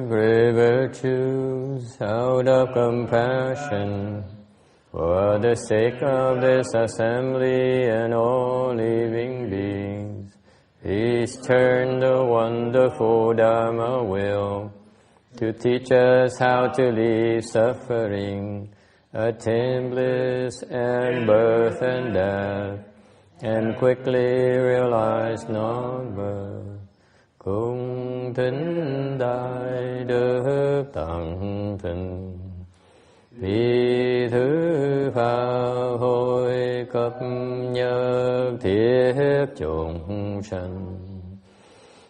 Great virtues out of compassion for the sake of this assembly and all living beings. Please turn the wonderful Dharma wheel to teach us how to leave suffering, attain bliss and birth and death, and quickly realize non-birth. Cung thính đại đức tận thịnh, vì thứ pháp hội cấp nhất thiết chúng sanh.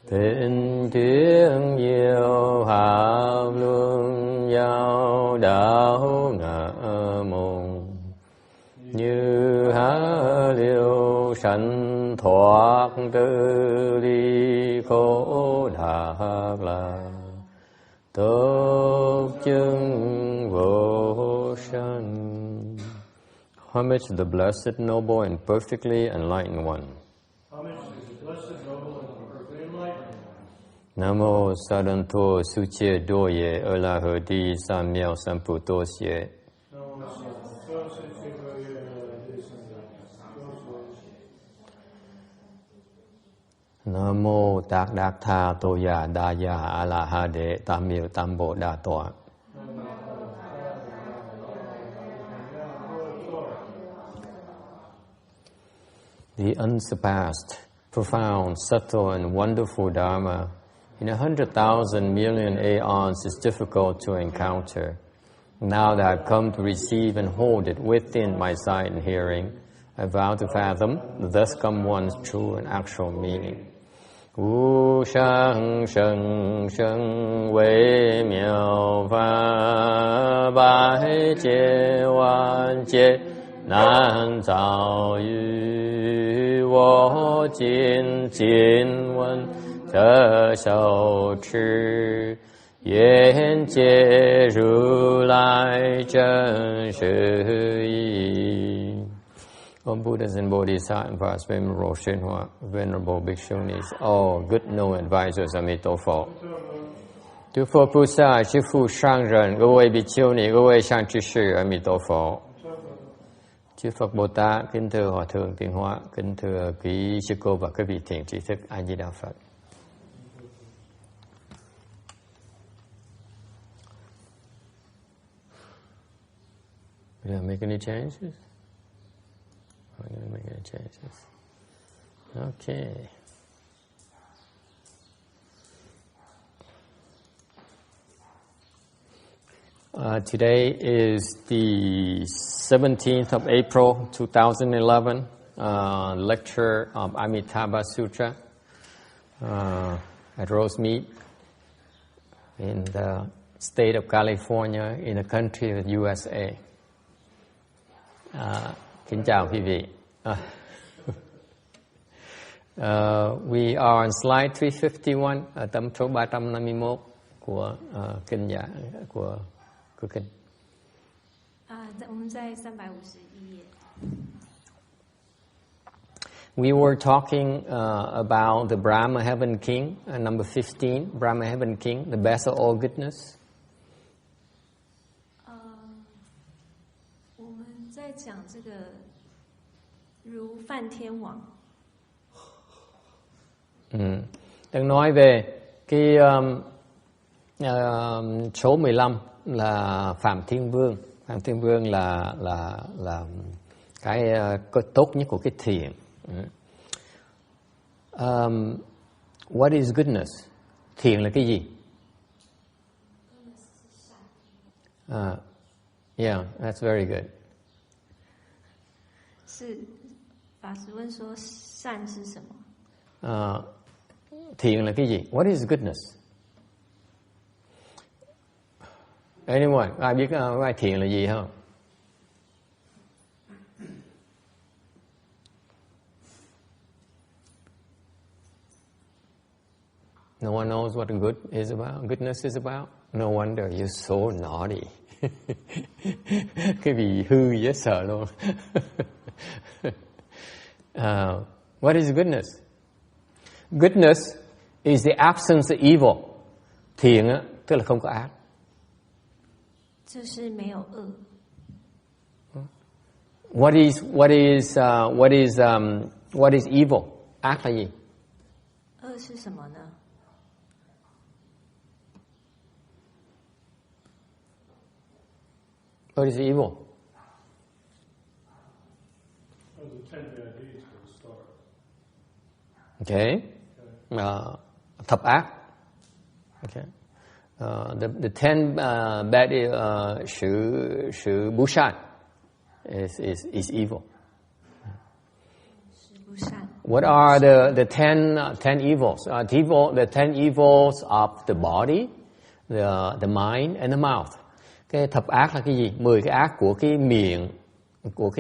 Thịnh thuyết diệu pháp luân giao đạo ngã môn, như há liêu sanh thoát tự ly khổ đạc là tốt chứng vô sanh. Homage to the blessed, noble, and perfectly enlightened one. Homage to the blessed, noble, and perfectly enlightened one. Namo Saranto Suche Doye Erlahodi Samyao Samputosye. Namo Tạc Đạc Tha Tô Già Đa Già A La Ha Đệ Tam Miêu Tam Bộ Đà Tọa. The unsurpassed, profound, subtle, and wonderful Dharma in 100,000 million aeons is difficult to encounter. Now that I've come to receive and hold it within my sight and hearing, I vow to fathom the thus come one's true and actual meaning. Wu shang sheng sheng wei miao fa bai jie wan jie nan zao yu wo jin jin wen zhe xiao chi yan jie ru lai zhen shi yi. All Buddhas and Bodhisattvas, Venerable Bhikshunis, all good known advisors, Amitabha. Chư Phật Bồ Tát, chư Phụ Sang Rần,各位比丘尼,各位sang chư sư, Amitabha. Chư Phật Bồ Tát, kính thưa Hòa Thượng Tiến Hóa, kính thưa quý sư cô và quý vị thiện tri thức, A Di Đà Phật. Did I make any changes? I'm going to make any changes. Okay. Today is the 17th of April, 2011, lecture of Amitabha Sutra at Rosemead in the state of California in the country of USA. Kính chào quý vị. We are on slide 351, tấm số 351 của kinh giảng của kinh. 我们在351页。We were talking about the Brahma Heaven King, number 15, Brahma Heaven King, the best of all goodness. 我们在讲这个如梵天王. Đang nói về cái số 15 là Phạm Thiên Vương. Phạm Thiên Vương là cái tốt nhất của cái thiện. What is goodness? Thiện là cái gì? Yeah, that's very good. 是法师问说善是什么? Thiện là cái gì? What is goodness? Anyone? Ai biết ai thiện là gì không? No one knows what good is about. Goodness is about. No wonder you're so naughty. Cái vị hư dễ sợ luôn. What is goodness? Goodness is the absence of evil. Thiện á, tức là không có ác. 就是没有恶。 What is evil? Ác là gì? 恶是什么呢？ What is evil? Oh, the 10 bad deeds will start. Okay. Thập ác. Okay. The 10 bad sự bố sát is evil. 是不善。 What are the 10 evils? The 10 evils of the body, the mind and the mouth. Cái thập ác là cái gì? 10 cái ác của cái miệng, của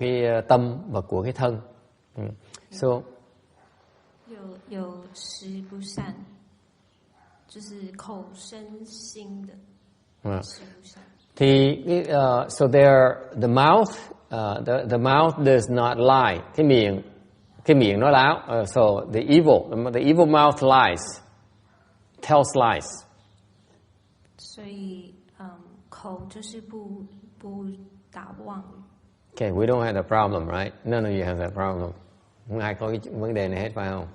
cái tâm và của cái thân. So 有十不善，就是口身心的十不善。 thì so there the mouth the mouth does not lie. Cái miệng nói láo. So the evil mouth lies, tells lies. 所以口就是不打妄语。 Okay, we don't have that problem, right? None of you have that problem. Không ai có cái vấn đề này hết phải không?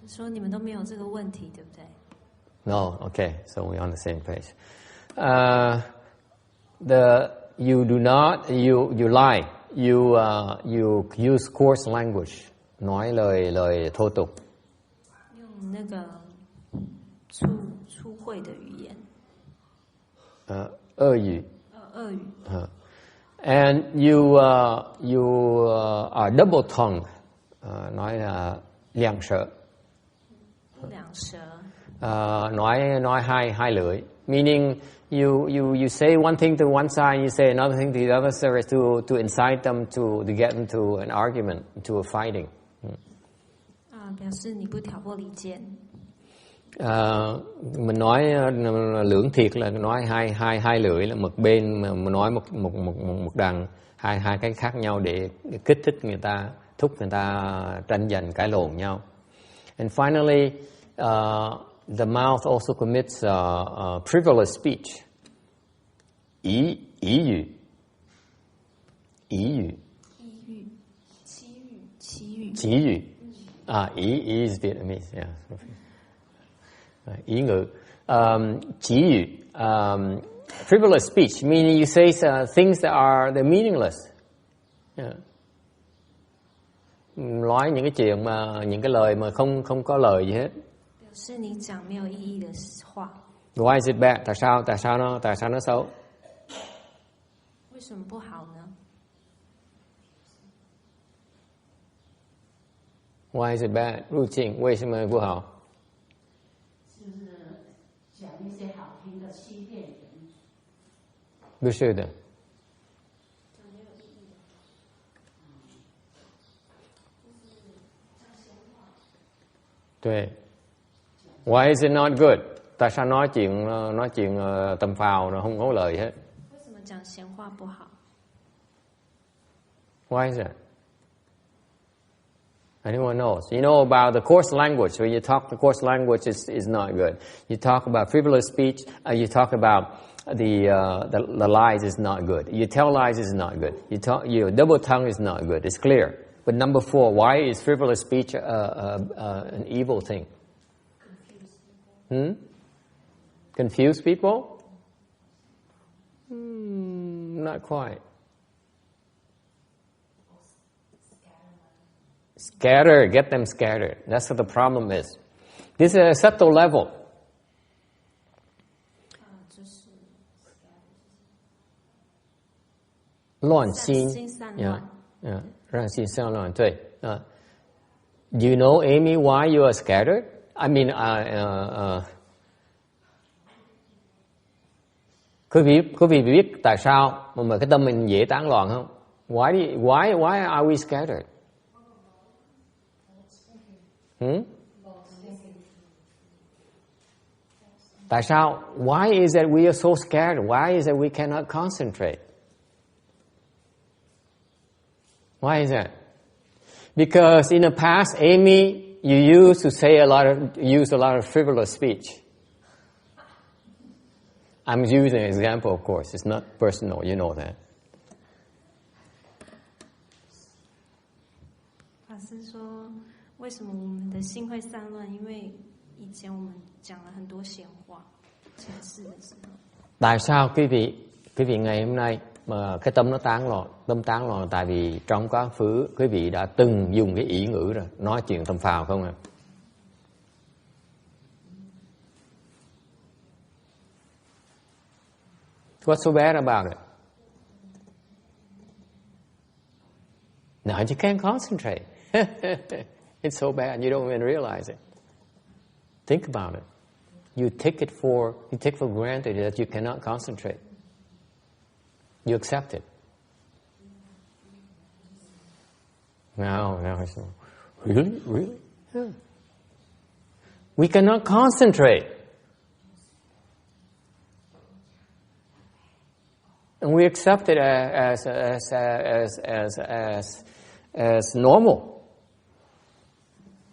是说你们都没有这个问题，对不对？ No, okay, so we're on the same page. You lie. You use coarse language. Nói lời thô tục. 用那个粗秽的语言。 恶语. 恶语。 And you are double tongued. Nói là liang sợ. 两舌。 nói hai lưỡi, meaning you say one thing to one side, you say another thing to the other side to incite them to get into an argument, to a fighting. 表示你不挑拨离间。 Mình nói lưỡng thiệt là nói hai lưỡi, là một bên mà nói một đằng, hai cái khác nhau để kích thích người ta, thúc người ta tranh giành cãi lộn nhau. And finally, the mouth also commits frivolous speech. Ý语. Chí语. Ý is Vietnamese, yeah. Ý ngữ. Chí语. Frivolous speech, meaning you say things that are meaningless. Yeah. Nói những cái chuyện mà những cái lời mà không có lời gì hết. 表示你讲没有意义的话。 Why is it bad? Tại sao nó xấu? 为什么不好呢？ Why is it bad? 入境为什么不好？ 就是讲一些好听的欺骗人。不是的。对。Why is it not good? Tại sao nói chuyện tầm phào nó không có lời hết? 为什么讲闲话不好？ Why is that? Anyone knows? You know about the coarse language. When you talk the coarse language is not good. You talk about frivolous speech. You talk about the lies is not good. You tell lies is not good. Your double tongue is not good. It's clear. But number 4, why is frivolous speech an evil thing? Confuse people? Not quite. Scatter, get them scattered. That's what the problem is. This is a subtle level. 就是乱心，心散乱。让心散乱。对。Do you know, Amy, why you are scattered? I mean, quý vị biết tại sao mà cái tâm mình dễ tán loạn không? Why are we scattered? Tại sao? Why is that we are so scared? Why is that we cannot concentrate? Why is that? Because in the past, Amy, you used to use a lot of frivolous speech. I'm using an example, of course. It's not personal, you know that. 法师说，为什么我们的心会散乱？因为以前我们讲了很多闲话，前世的时候。Tại sao quý vị ngày hôm nay mà cái tâm nó tâm tán loạn? Tại vì trong quá khứ quý vị đã từng dùng cái ý ngữ rồi, nói chuyện tầm phào không à? What's so bad about it? Now you can't concentrate. It's so bad you don't even realize it. Think about it. You take for granted that you cannot concentrate. You accept it. Now it's really? Yeah. We cannot concentrate. And we accept it as normal.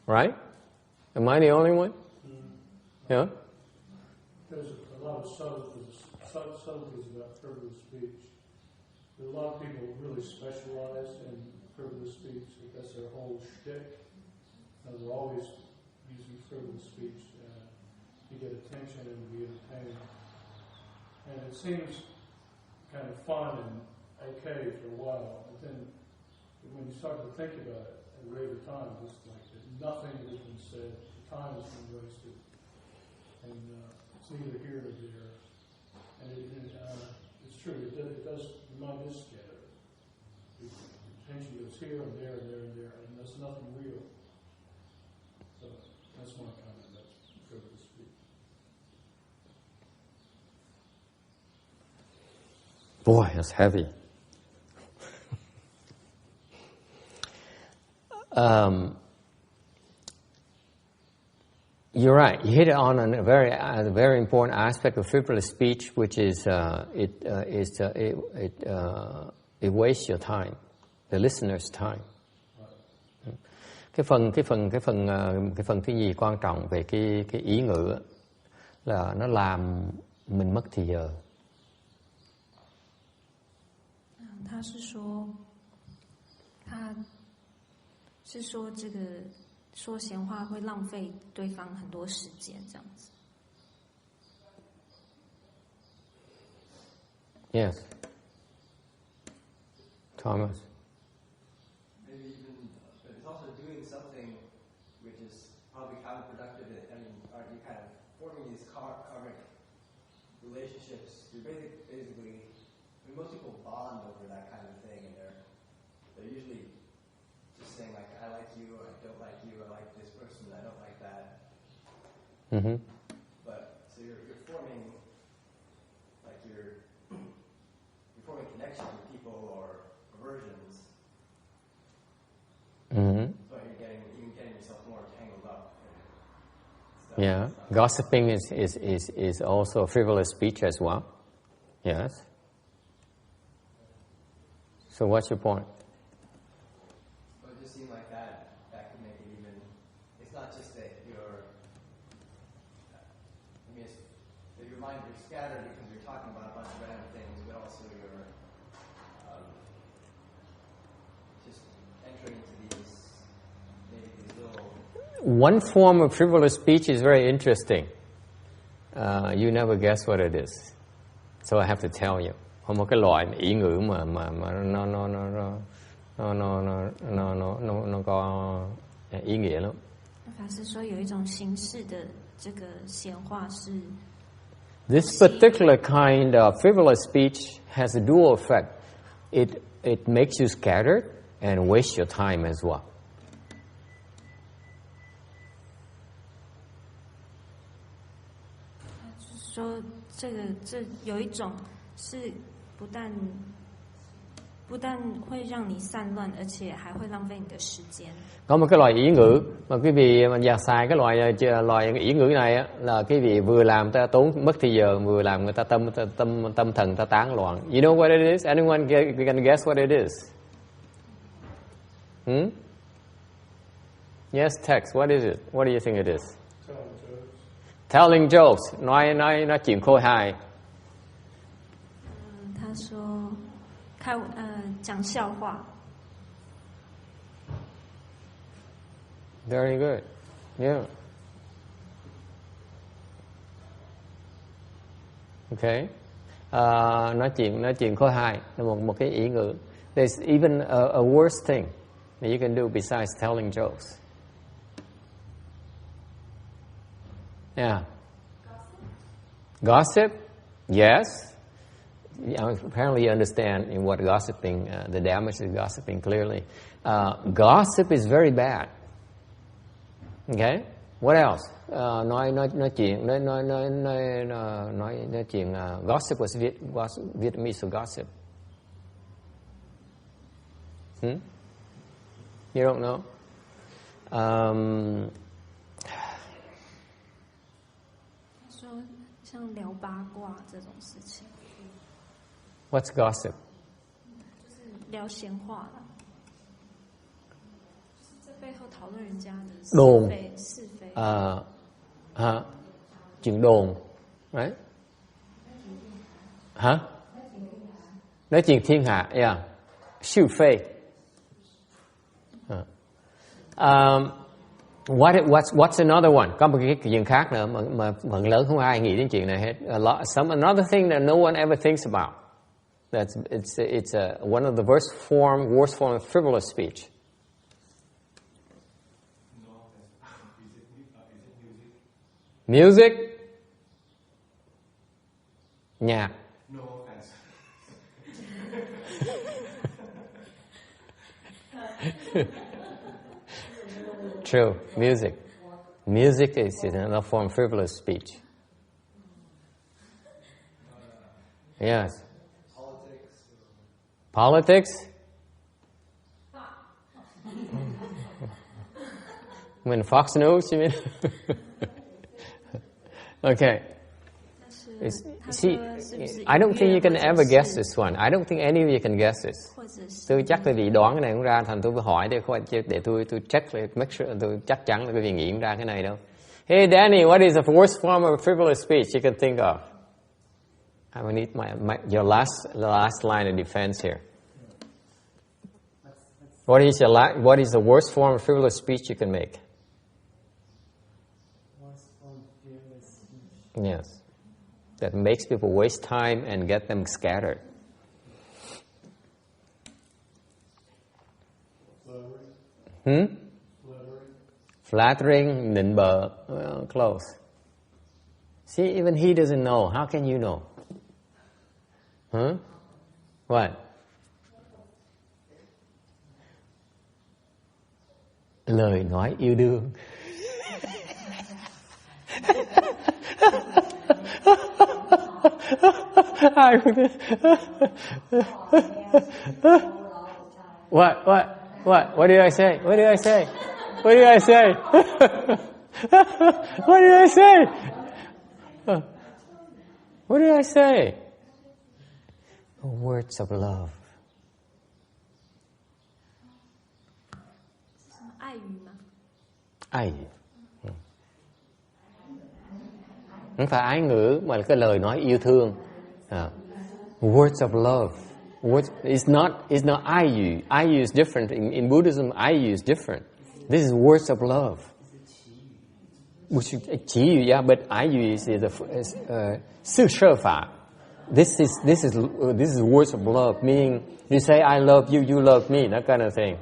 Right? Am I the only one? Yeah? There's a lot of subtleties about frivolous speech. There's a lot of people who really specialize in frivolous speech. That's their whole shtick. And they're always using frivolous speech to get attention and to be entertained. And it seems kind of fun and okay for a while, but then when you start to think about it at a rate of time, it's like nothing has been said, the time has been wasted, and it's neither here nor there. And it's true, it does, your mind is scattered. The attention goes here and there and there and there, and there's nothing real. So that's my comment about frivolous speech. Boy, that's heavy. You're right. You hit on a very important aspect of frivolous speech, which is it wastes your time, the listener's time. Cái phần thứ gì quan trọng về cái ý ngữ là nó làm mình mất thì giờ. 他是说这个说闲话会浪费对方很多时间，这样子。Yes. Thomas. Maybe even, but it's also doing something which is probably counterproductive. I mean, are you kind of forming these karmic relationships? You're basically, I mean, most people bond over that kind of thing, and they're usually just saying like, I like you, or I don't like you, I like this person, I don't like that. Mm-hmm. But so you're forming, like you're forming connection with people or aversions. Mm-hmm. So you're getting yourself more tangled up. Yeah, gossiping is also a frivolous speech as well. Yes. So what's your point? Well, it just seemed like that could make it even. It's not just that you're. I mean, that your mind is scattered because you're talking about a bunch of random things, but also you're just entering into these little. One form of frivolous speech is very interesting. You never guess what it is, so I have to tell you. Có một cái loại ý ngữ mà nó có ý nghĩa lắm. 法师说有一种形式的这个闲话是。This particular kind of frivolous speech has a dual effect. It makes you scattered and waste your time as well. 就是说这有一种是不但会让你散乱，而且还会浪费你的时间。Có một cái loại ý ngữ mà quý vị mà giả xài cái loại ý ngữ này á, là quý vị vừa làm ta tốn mất thời giờ, vừa làm người ta tâm thần ta tán loạn. You know what it is? Anyone can guess what it is? Yes, text. What is it? What do you think it is? Telling jokes. Telling jokes. Nói chuyện khôi hài. 他说讲笑话。 Very good. Yeah. Okay. Nói chuyện khôi hài là một cái ý ngữ. There's even a worse thing that you can do besides telling jokes. Yeah. Gossip? Yes. Apparently you understand in what gossiping, the damage of gossiping clearly. Gossip is very bad. Okay. What else? Nói chuyện gossip was Vietnamese for gossip. You don't know? What's gossip? 就是聊闲话啦，就是在背后讨论人家的是非。Chuyện đồn, right? Hả? Nói chuyện thiên hạ, yeah. Siêu phê. What's another one? Có một cái chuyện khác nữa mà phần lớn không ai nghĩ đến chuyện này hết. Another thing that no one ever thinks about. It's one of the worst form of frivolous speech. Music? Nhạc. No offense. True. Music. Music is another form of frivolous speech. Yes. Politics? When Fox News, you mean? Okay. See, I don't think you can ever guess this one. I don't think any of you can guess this. Tôi chắc là vì đoán cái này không ra, thành tôi phải hỏi để tôi check, make sure tôi chắc chắn là quý vị nghĩ không ra cái này đâu. Hey Danny, what is the worst form of frivolous speech you can think of? I will need your last line of defense here. What is the worst form of frivolous speech you can make? Yes. That makes people waste time and get them scattered. Flattering, nịnh bợ. Well, close. See, even he doesn't know. How can you know? What? Lời nói yêu đương. What did I say? What did I say? What did I say? What did I say? What did I say? Words of love. Ái ngữ. Không phải ái ngữ mà là cái lời nói yêu thương. Words of love. It's not ái ngữ. Ái ngữ is different. In Buddhism, ái ngữ is different. This is words of love. Chỉ ngữ, yeah, but ái ngữ is sư sơ pháp. This is words of love, meaning you say I love you, you love me, that kind of thing.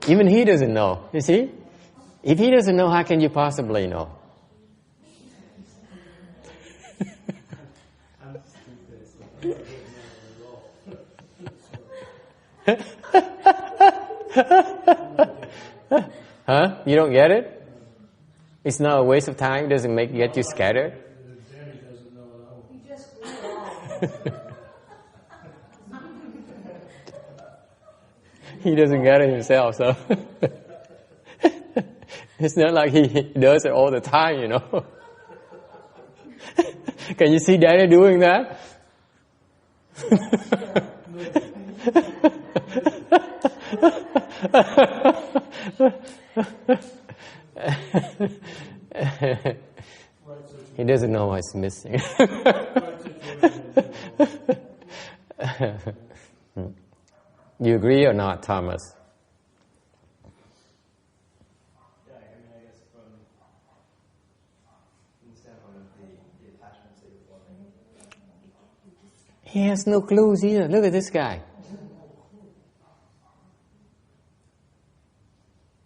Even he doesn't know. You see? If he doesn't know, how can you possibly know? Huh? You don't get it? It's not a waste of time? It doesn't get you scattered? Danny doesn't know at all. You just read it He doesn't get it himself, so it's not like he does it all the time, you know. Can you see Danny doing that? He doesn't know what's missing. You agree or not, Thomas? Yeah, I mean, I guess from the standpoint of the attachments that you're forming. He has no clues either. Look at this guy.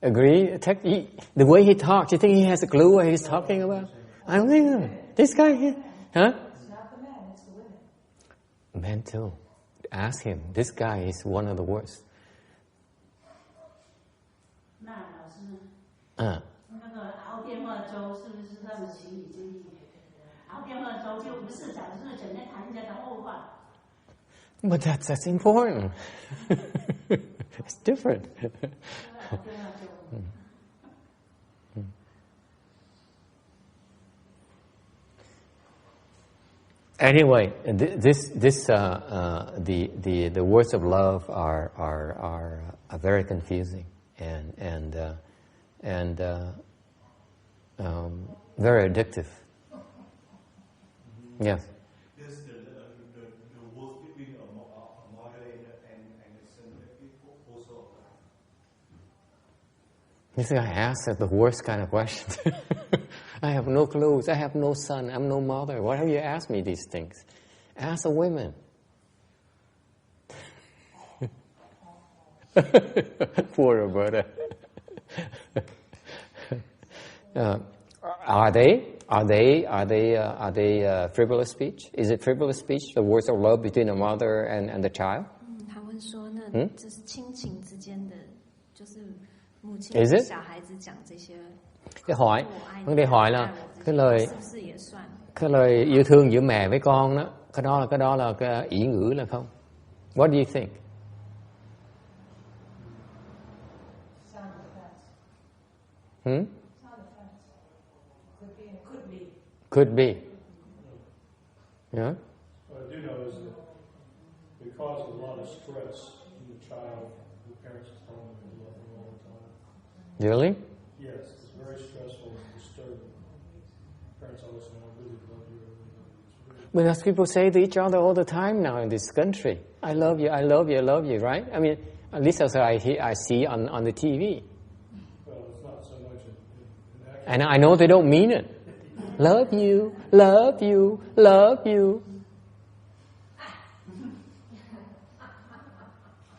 Agree? The way he talks, you think he has a clue what he's talking about? I don't think so. This guy here, huh? It's not the men, it's the women. Men too. Ask him. This guy is one of the worst. 那老师，那个熬电话粥是不是他们情侣之一？熬电话粥就不是讲，就是整天谈人家的后话。But that's important. It's different. Anyway, the words of love are very confusing and very addictive. Yes. Yes, the words between a mother and a son also apply. This guy asked the worst kind of questions. I have no clues. I have no son. I'm no mother. Why have you asked me these things? Ask the women. Poor Roberta. Are they frivolous speech? Is it frivolous speech? The words of love between a mother and the child? 他问说，那这是亲情之间的，就是母亲 Is 对 it? 小孩子讲这些。 Cái hỏi, vấn đề hỏi là cái lời 是不是也算？ cái lời yêu thương giữa mẹ với con đó, cái đó là cái ý ngữ là không? What do you think? Hmm? Could be. Yeah? What I do know is that because of a lot of stress in the child, the parents tell them they love them all the time. Really? Yes, it's very stressful and disturbing. Parents always say, I really love you, I really love you. It's really But as people say to each other all the time now in this country, I love you, I love you, I love you, right? I mean, at least that's what I see on the TV. well, it's not so much in action. And I know they don't mean it. Love you, love you, love you.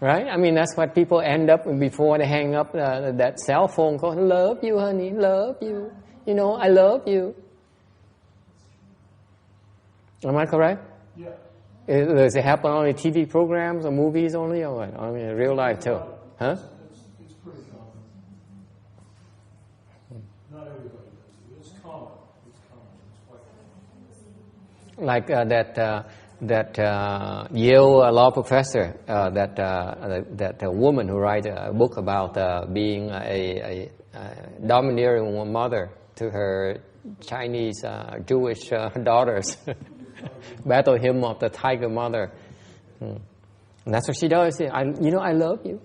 Right? I mean, that's what people end up with before they hang up that cell phone call. Love you, honey, love you. You know, I love you. Am I correct? Yeah. Does it happen on the TV programs or movies only, or what? I mean, in real life too? Huh? It's pretty common. Not everybody does it. It's common. It's common. It's quite common. Like that Yale law professor, that woman who wrote a book about being a domineering mother to her Chinese Jewish daughters. Battle hymn of the tiger mother. And that's what she does. I love you.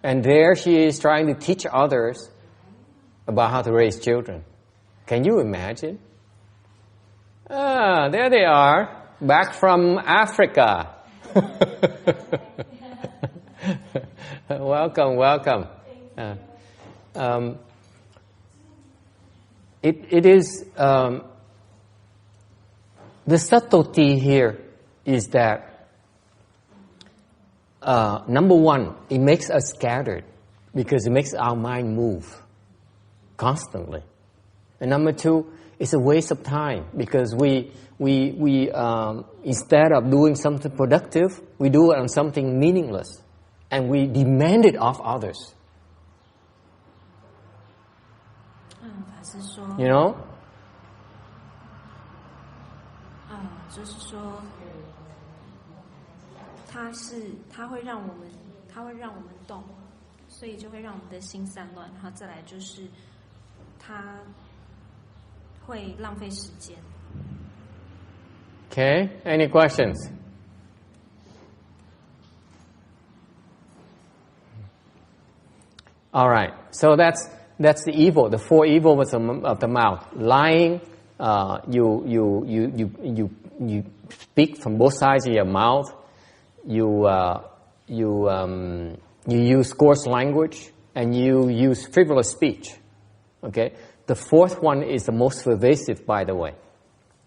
And there she is trying to teach others about how to raise children. Can you imagine? Ah, there they are, back from Africa. Welcome, welcome. It is the subtlety here is that number one, it makes us scattered because it makes our mind move constantly, and number two, it's a waste of time because we instead of doing something productive, we do it on something meaningless, and we demand it of others. 法师说， You know? 就是说，它会让我们动，所以就会让我们的心散乱，然后再来就是它会浪费时间。Okay, any questions? All right, so that's the evil, the four evils of the mouth. Lying, you speak from both sides of your mouth. You use coarse language, and you use frivolous speech. Okay, the fourth one is the most pervasive, by the way.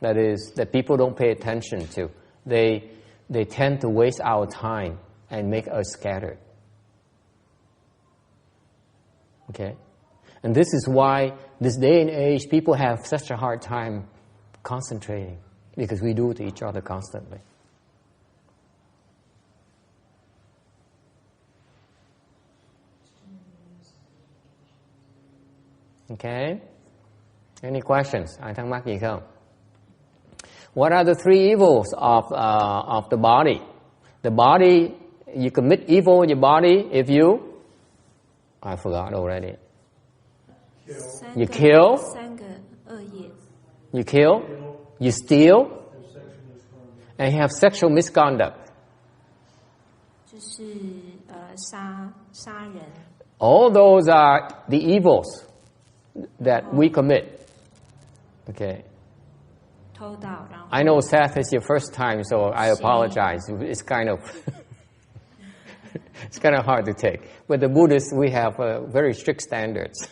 That is, that people don't pay attention to. They tend to waste our time and make us scattered. Okay? And this is why this day and age people have such a hard time concentrating, because we do it to each other constantly. Okay? Any questions? Ai thắc mắc gì không? What are the three evils of the body? The body, you commit evil in your body if you, I forgot already. You kill. 三个恶业. You kill. You steal. And you have sexual misconduct. 就是杀人. All those are the evils that we commit. Okay. 偷盗, 然后 I know, Seth, it's your first time, so I apologize. It's kind of it's kind of hard to take. But the Buddhists, we have very strict standards.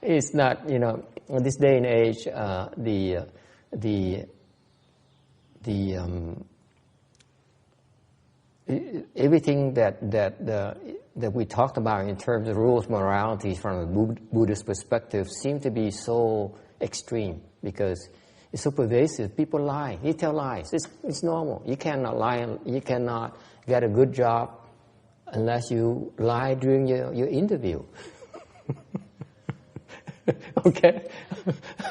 It's not, in this day and age, everything that we talked about in terms of rules, morality from a Buddhist perspective seem to be so extreme because it's so pervasive. People lie. You tell lies. It's normal. You cannot lie. You cannot get a good job unless you lie during your interview. Okay?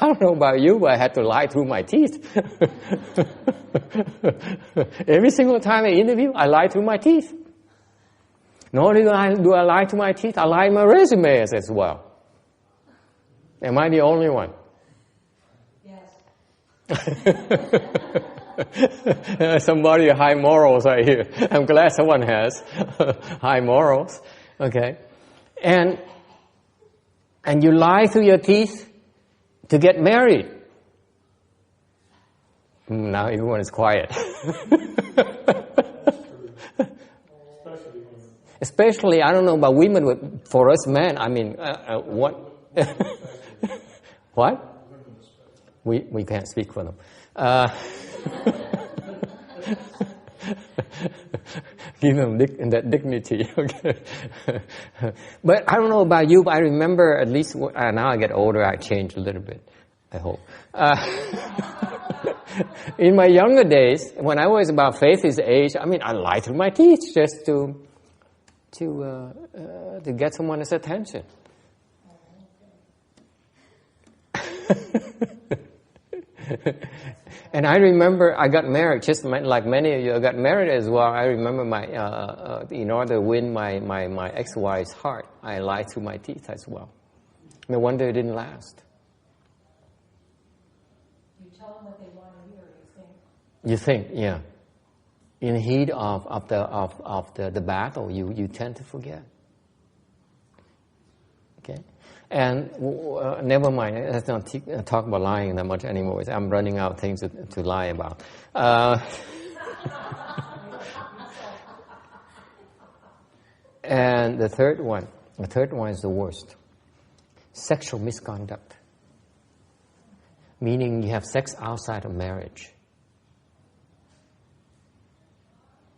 I don't know about you, but I had to lie through my teeth. Every single time I interview, I lie through my teeth. Not only do I lie to my teeth, I lie in my resumes as well. Am I the only one? Yes. Somebody with high morals right here. I'm glad someone has high morals. Okay. And you lie through your teeth to get married. Now everyone is quiet. Especially, I don't know about women, but for us men, I mean, what? What? We can't speak for them. Give them that dignity. Okay. But I don't know about you, but I remember at least, now I get older, I change a little bit, I hope. In my younger days, when I was about Faith's age, I mean, I lied through my teeth just to get someone's attention. And I remember I got married, just like many of you, I got married as well. I remember in order to win my ex-wife's heart, I lied through my teeth as well. No wonder it didn't last. You tell them what they want to hear, You think, yeah. In the heat of the battle, you tend to forget. Okay? And never mind, let's not talk about lying that much anymore. I'm running out of things to lie about. And the third one is the worst. Sexual misconduct. Meaning you have sex outside of marriage.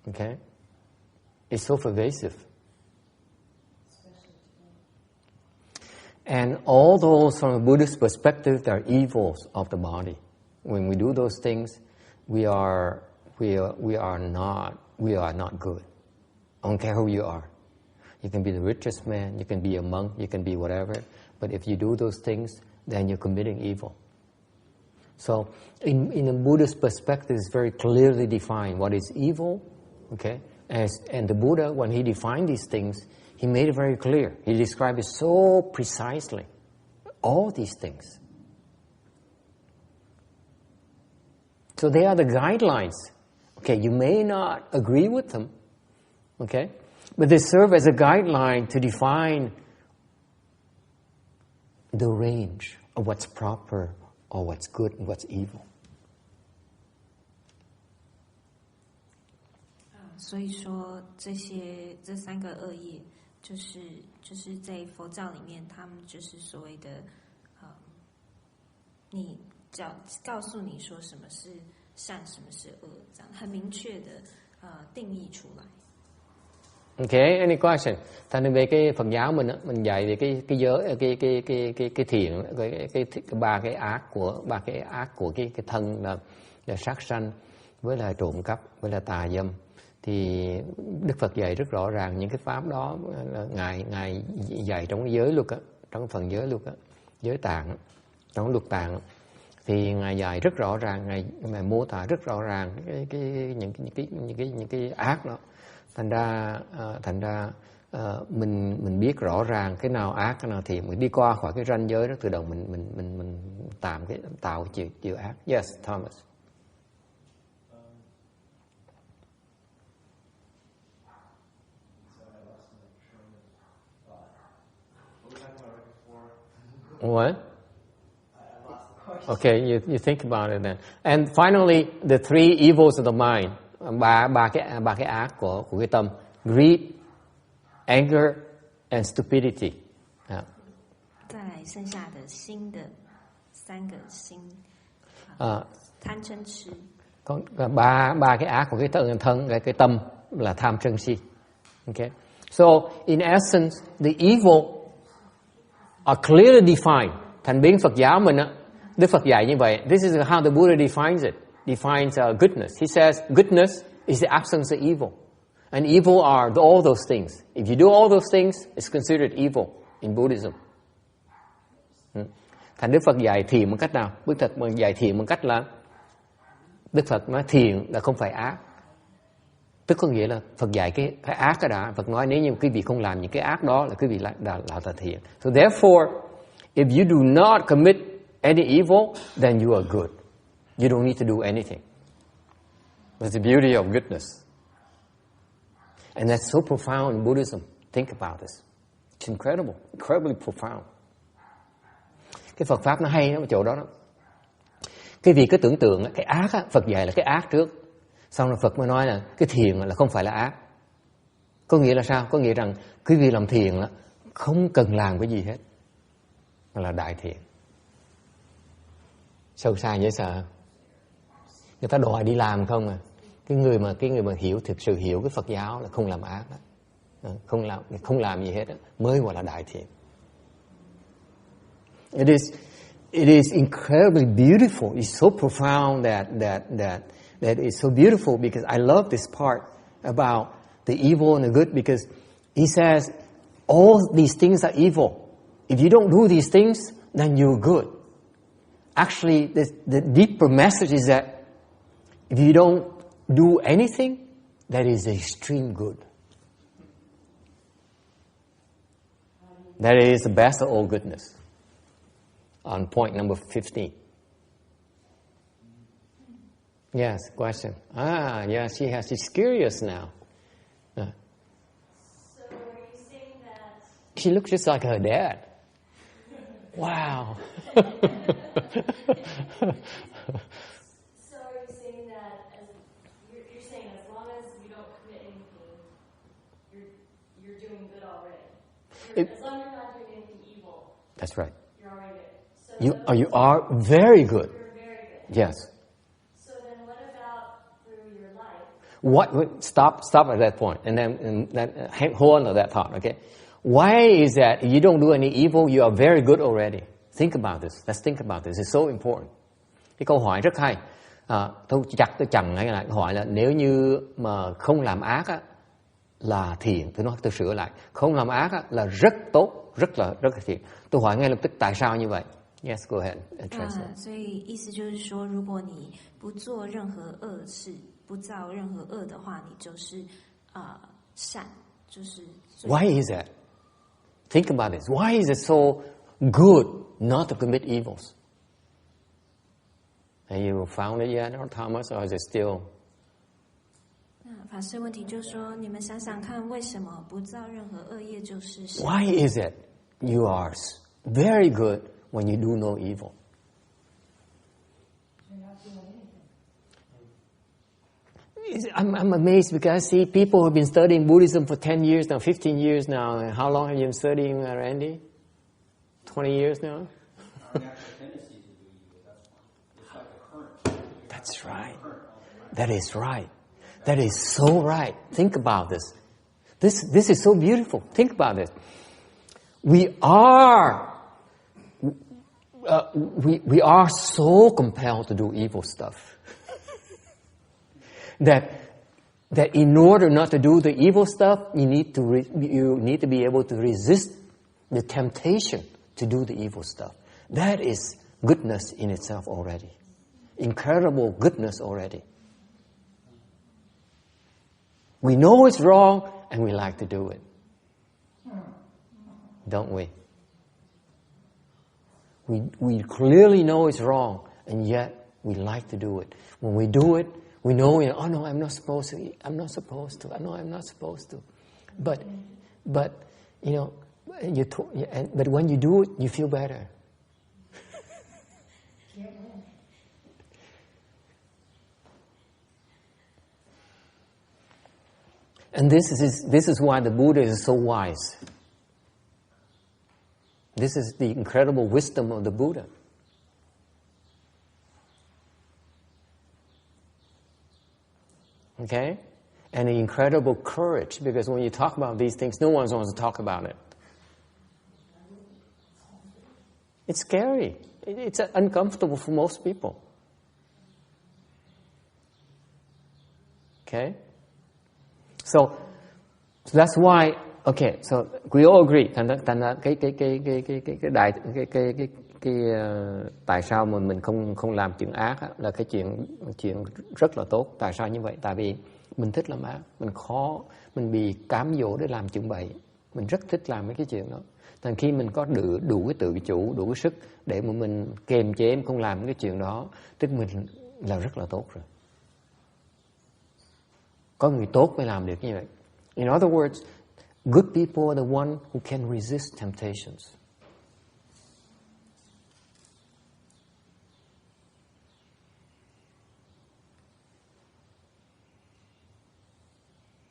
Okay? It's so pervasive. And all those, from a Buddhist perspective, are evils of the body. When we do those things, we are not good. I don't care who you are. You can be the richest man, you can be a monk, you can be whatever. But if you do those things, then you're committing evil. So, in a Buddhist perspective, it's very clearly defined what is evil. Okay, and the Buddha, when he defined these things, he made it very clear. He described it so precisely. All these things. So they are the guidelines. Okay, you may not agree with them, okay, but they serve as a guideline to define the range of what's proper or what's good and what's evil. 所以说这三个恶业，就是在佛教里面，他们就是所谓的，你告诉你说什么是善，什么是恶，这样很明确的定義出來。Okay, any question? Thành về cái Phật giáo mình dạy về cái giới cái thiện, cái ba cái ác của cái thân là sát sanh, với là trộm cắp, với là tà dâm. Thì Đức Phật dạy rất rõ ràng những cái pháp đó là ngài dạy trong cái giới luật á, trong phần giới luật á, giới tạng, trong luật tạng. Thì ngài dạy rất rõ ràng, ngài mô tả rất rõ ràng những cái ác đó. Thành ra mình biết rõ ràng cái nào ác, cái nào thiện, mình đi qua khỏi cái ranh giới đó, từ đầu mình tạo chịu ác. Yes, Thomas. What? Okay, you think about it then. And finally, the three evils of the mind. Ba cái ác của cái tâm: greed, anger, and stupidity. 再来剩下的新的三个心，贪嗔痴。Còn ba cái ác của cái thân cái tâm là tham sân si. Okay. So in essence, the evil are clearly defined. Thành biến Phật giáo mình á, Đức Phật dạy như vậy. This is how the Buddha defines it. Defines goodness. He says goodness is the absence of evil, and evil are all those things. If you do all those things, it's considered evil in Buddhism. Thành Đức Phật dạy thiện một cách nào? Đức Phật dạy thiện một cách là Đức Phật nói thiện là không phải ác. Tức có nghĩa là Phật dạy cái ác cái đã. Phật nói nếu như quý vị không làm những cái ác đó là quý vị là thiện. So therefore, if you do not commit any evil, then you are good. You don't need to do anything. That's the beauty of goodness. And that's so profound in Buddhism. Think about this. It's incredible, incredibly profound. Cái Phật Pháp nó hay ở chỗ đó đó. Cái vì cứ tưởng tượng cái ác á, Phật dạy là cái ác trước. Xong rồi Phật mới nói là cái thiện là không phải là ác. Có nghĩa là sao? Có nghĩa rằng quý vị làm thiện là không cần làm cái gì hết, mà là đại thiện. Sâu xa dễ sợ. Người ta đòi đi làm không à. Cái người mà thực sự hiểu cái Phật giáo là không làm ác đó. Không làm gì hết đó, mới gọi là đại thiện. It is incredibly beautiful. It's so profound that it's so beautiful, because I love this part about the evil and the good, because he says all these things are evil. If you don't do these things, then you're good. Actually, the deeper message is that if you don't do anything, that is extreme good. That is the best of all goodness. On point number 15. Yes, question. Yeah, she's curious now. So are you saying that... She looks just like her dad. Wow. So are you saying that, you're saying as long as you don't commit anything, you're doing good already? As long as you're not doing anything evil. That's right. You're already good. So You are very good. You're very good. Yes. So then what about through your life? Stop at that point, and then hold on to that thought, okay? Why is that if you don't do any evil, you are very good already? Think about this. Let's think about this. It's so important. Cái câu hỏi rất hay. Tôi chẳng hay là hỏi là nếu như mà không làm ác á, là thiện. Tôi sửa lại. Không làm ác á, là rất tốt, rất là thiện. Tôi hỏi ngay lập tức tại sao như vậy? Yes, go ahead and translate. 所以意思就是说，如果你不做任何恶事，不造任何恶的话，你就是善，就是。Why is that? Think about this. Why is it so good not to commit evils? Have you found it yet, or Thomas, or is it still? 那法师问题就是说，你们想想看，为什么不造任何恶业就是善？ Why is it you are very good when you do no evil? I'm amazed because I see people who have been studying Buddhism for 10 years now, 15 years now. And how long have you been studying, Randy? 20 years now? That's right. That is right. That is so right. Think about this. This is so beautiful. Think about this. We are so compelled to do evil stuff. That in order not to do the evil stuff, you need to be able to resist the temptation to do the evil stuff. That is goodness in itself already. Incredible goodness already. We know it's wrong and we like to do it. Don't we? We clearly know it's wrong and yet we like to do it. When we do it, we know, oh no, I'm not supposed to. I'm not supposed to. I know I'm not supposed to. But you know, but when you do it, you feel better. And this is why the Buddha is so wise. This is the incredible wisdom of the Buddha. Okay? And the incredible courage, because when you talk about these things, no one wants to talk about it. It's scary. It's uncomfortable for most people. Okay? So that's why, okay, so we all agree. Thành ra tại sao mà mình không làm chuyện ác á, là cái chuyện rất là tốt. Tại sao như vậy? Tại vì mình thích làm ác, mình bị cám dỗ để làm chuyện bậy. Mình rất thích làm mấy cái chuyện đó. Thành khi mình có đủ cái tự chủ, đủ cái sức để mà mình kiềm chế không làm cái chuyện đó, tức mình là rất là tốt rồi. Có người tốt mới làm được như vậy. In other words, good people are the one who can resist temptations.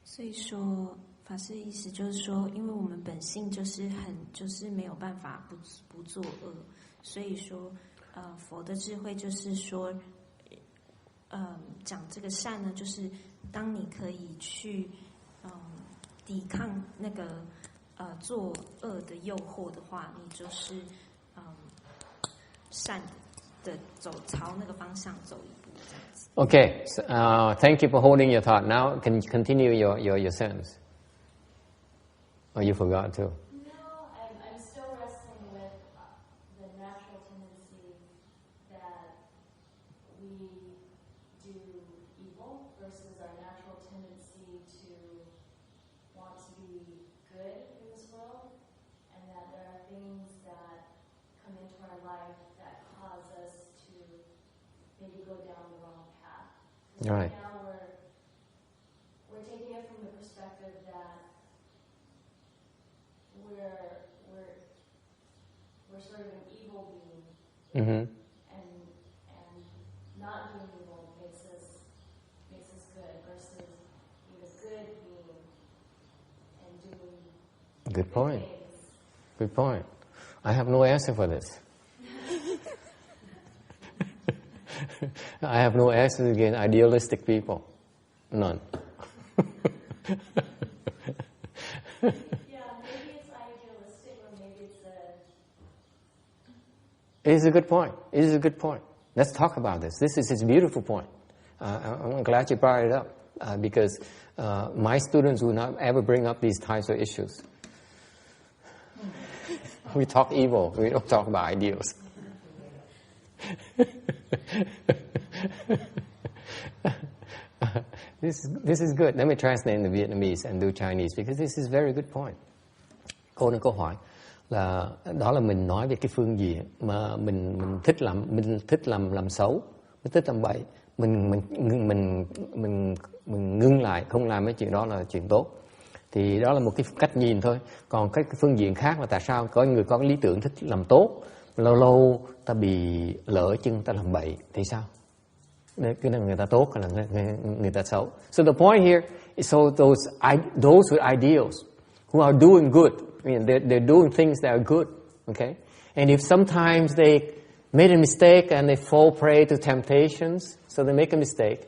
所以说，法师的意思就是说，因为我们本性就是没有办法不作恶，所以说，佛的智慧就是说，讲这个善呢，就是当你可以去抵抗那个作恶的诱惑的话，你就是善的朝那个方向走一步这样子。Okay, so, thank you for holding your thought. Now, can you continue your sentence? Oh, you forgot too. No, I'm still wrestling with the natural tendency that we do evil versus our natural tendency to want to be good in this world, and that there are things that come into our life that cause us to maybe go down the wrong path. Right. Now we're taking it from the perspective that we're sort of an evil being, Mm-hmm. and not doing evil makes us good versus being a good being and doing Good point. things. Good point. I have no answer for this. I have no answer against idealistic people. None. Yeah, maybe it's idealistic or maybe it's It is a good point. It is a good point. Let's talk about this. This is a beautiful point. I'm glad you brought it up because my students will not ever bring up these types of issues. We talk evil. We don't talk about ideals. This is good. Let me translate into Vietnamese and do Chinese because this is a very good point. Câu hỏi là đó là mình nói về cái phương diện mà mình thích làm xấu, nó thích làm bậy, mình ngưng lại, không làm cái chuyện đó là chuyện tốt. Thì đó là một cái cách nhìn thôi. Còn cái phương diện khác là tại sao có người có cái lý tưởng thích làm tốt, lâu lâu ta bị lỡ chân ta làm bậy thì sao? Cái là người ta tốt hay là người ta xấu? So the point here is so those with ideals who are doing good, I mean, they're doing things that are good, okay? And if sometimes they made a mistake and they fall prey to temptations, so they make a mistake,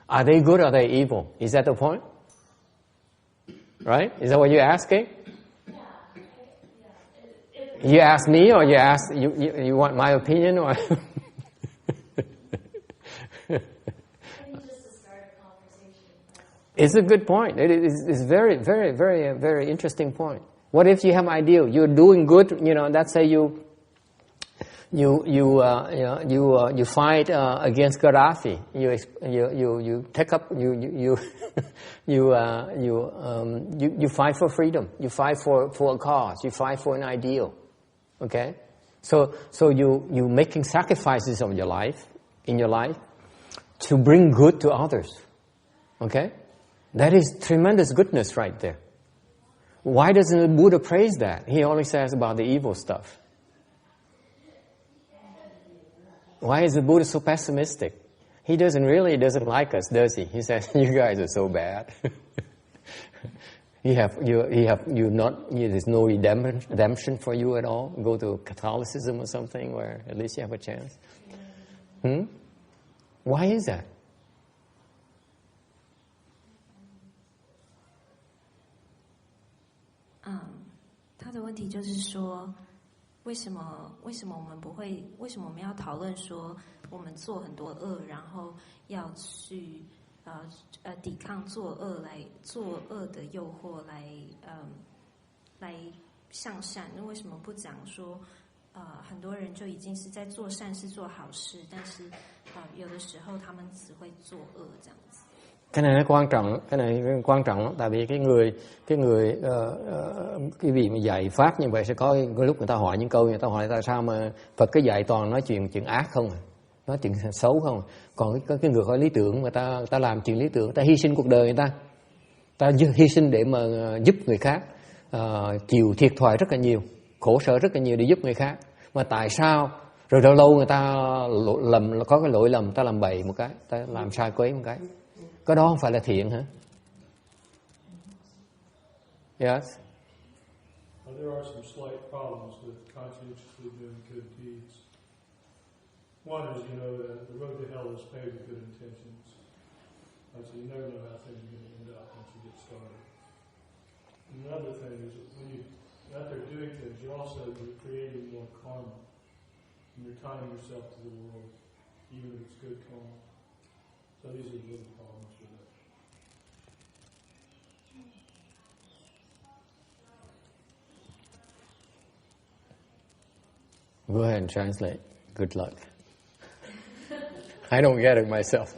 are they good or are they evil? Is that the point? Right? Is that what you're asking? You ask me, or you want my opinion, or? It's a good point. It's very, very, very, very interesting point. What if you have an ideal? You're doing good. Let's say you fight against Gaddafi. You take up you fight for freedom. You fight for a cause. You fight for an ideal. Okay, so you making sacrifices of your life to bring good to others. Okay, that is tremendous goodness right there. Why doesn't the Buddha praise that? He only says about the evil stuff. Why is the Buddha so pessimistic? He doesn't like us, does he? He says, "You guys are so bad. There's no redemption for you at all. Go to Catholicism or something where at least you have a chance." Why is that?他的问题就是说，为什么我们不会？为什么我们要讨论说我们做很多恶，然后要去抵抗作恶的诱惑来向善？那为什么不讲说很多人就已经是在做善事做好事，但是有的时候他们只会作恶这样子？ Cái này nó quan trọng lắm, tại vì cái vị mà dạy pháp như vậy sẽ có lúc người ta hỏi những câu, người ta hỏi tại sao mà Phật cứ dạy toàn nói chuyện ác không à, nói chuyện xấu không à. Còn cái người có lý tưởng mà ta làm chuyện lý tưởng, ta hy sinh cuộc đời người ta hy sinh để mà giúp người khác, chịu thiệt thòi rất là nhiều, khổ sở rất là nhiều để giúp người khác, mà tại sao rồi lâu lâu người ta có cái lỗi lầm, ta làm bậy một cái, ta làm sai quấy một cái, cái đó không phải là thiện hả? Yes. There are some slight problems with conscientiously doing good deeds. One is, that the road to hell is paved with good intentions. So you never know how things are going to end up once you get started. Another thing is that when you're out there doing things, you're creating more karma. And you're tying yourself to the world, even if it's good karma. So these are little problems with it. Go ahead and translate. Good luck. I don't get it myself.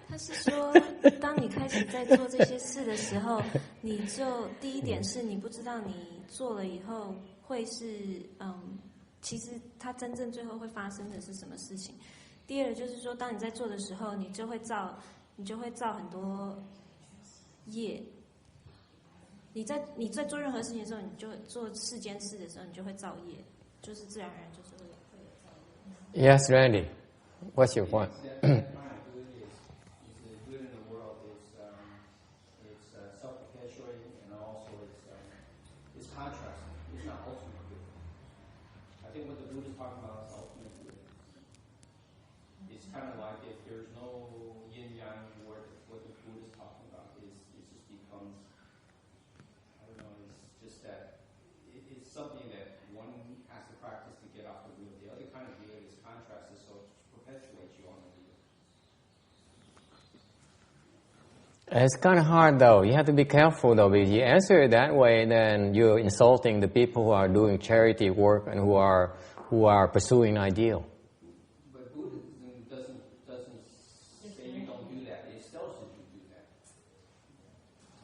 他是说，当你开始在做这些事的时候，你就第一点是你不知道你做了以后会是其实它真正最后会发生的是什么事情。第二就是说，当你在做的时候，你就会造很多业。你在做任何事情的时候，你就做世间事的时候，你就会造业，就是自然而然就是会有造业。Yes, Randy. What's your point? It's kind of hard though. You have to be careful though, because you answer it that way, then you're insulting the people who are doing charity work and who are pursuing an ideal. But Buddhism doesn't say you don't do that. It tells you to do that.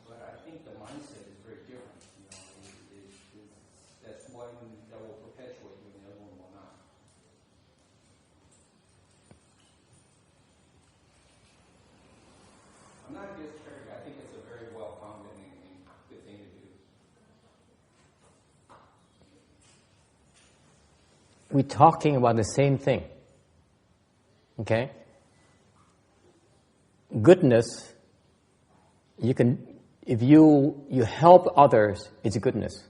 But I think the mindset is very different. That's one that will perpetuate you, and the other one will not. we're talking about the same thing. Okay? Goodness, you can, if you help others, it's goodness.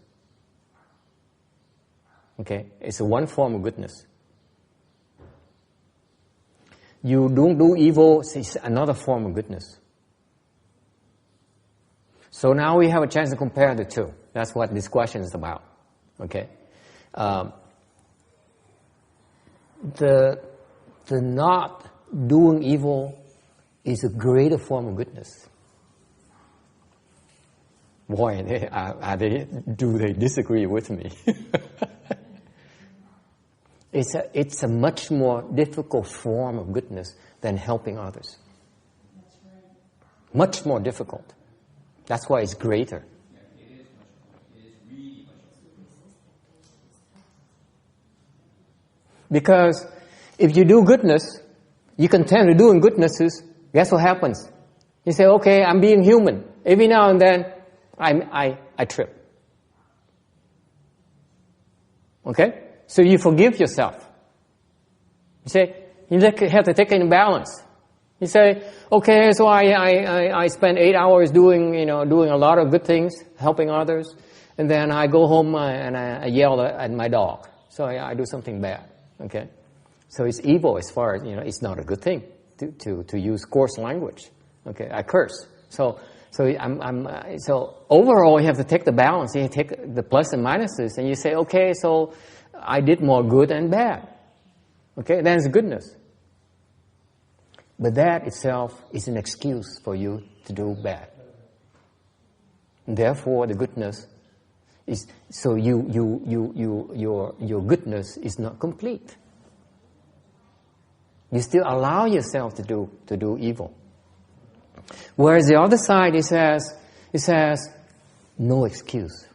Okay? It's one form of goodness. You don't do evil, it's another form of goodness. So now we have a chance to compare the two. That's what this question is about. Okay? The not doing evil is a greater form of goodness. Boy, do they disagree with me? It's a much more difficult form of goodness than helping others. That's right. Much more difficult. That's why it's greater. Yeah, it is much more. It is really much more. Because if you do goodness, you continue doing goodnesses, guess what happens? You say, okay, I'm being human. Every now and then, I trip. Okay? So you forgive yourself. You say, you have to take it in balance. You say, okay, so I spend 8 hours doing a lot of good things, helping others, and then I go home and I yell at my dog. So I do something bad. Okay? So it's evil as far as, it's not a good thing to use coarse language. Okay? I curse. So overall you have to take the balance. You take the plus and minuses and you say, okay, so I did more good and bad. Okay? Then it's goodness. But that itself is an excuse for you to do bad. And therefore, the goodness is so your goodness is not complete. You still allow yourself to do evil. Whereas the other side, it says no excuse.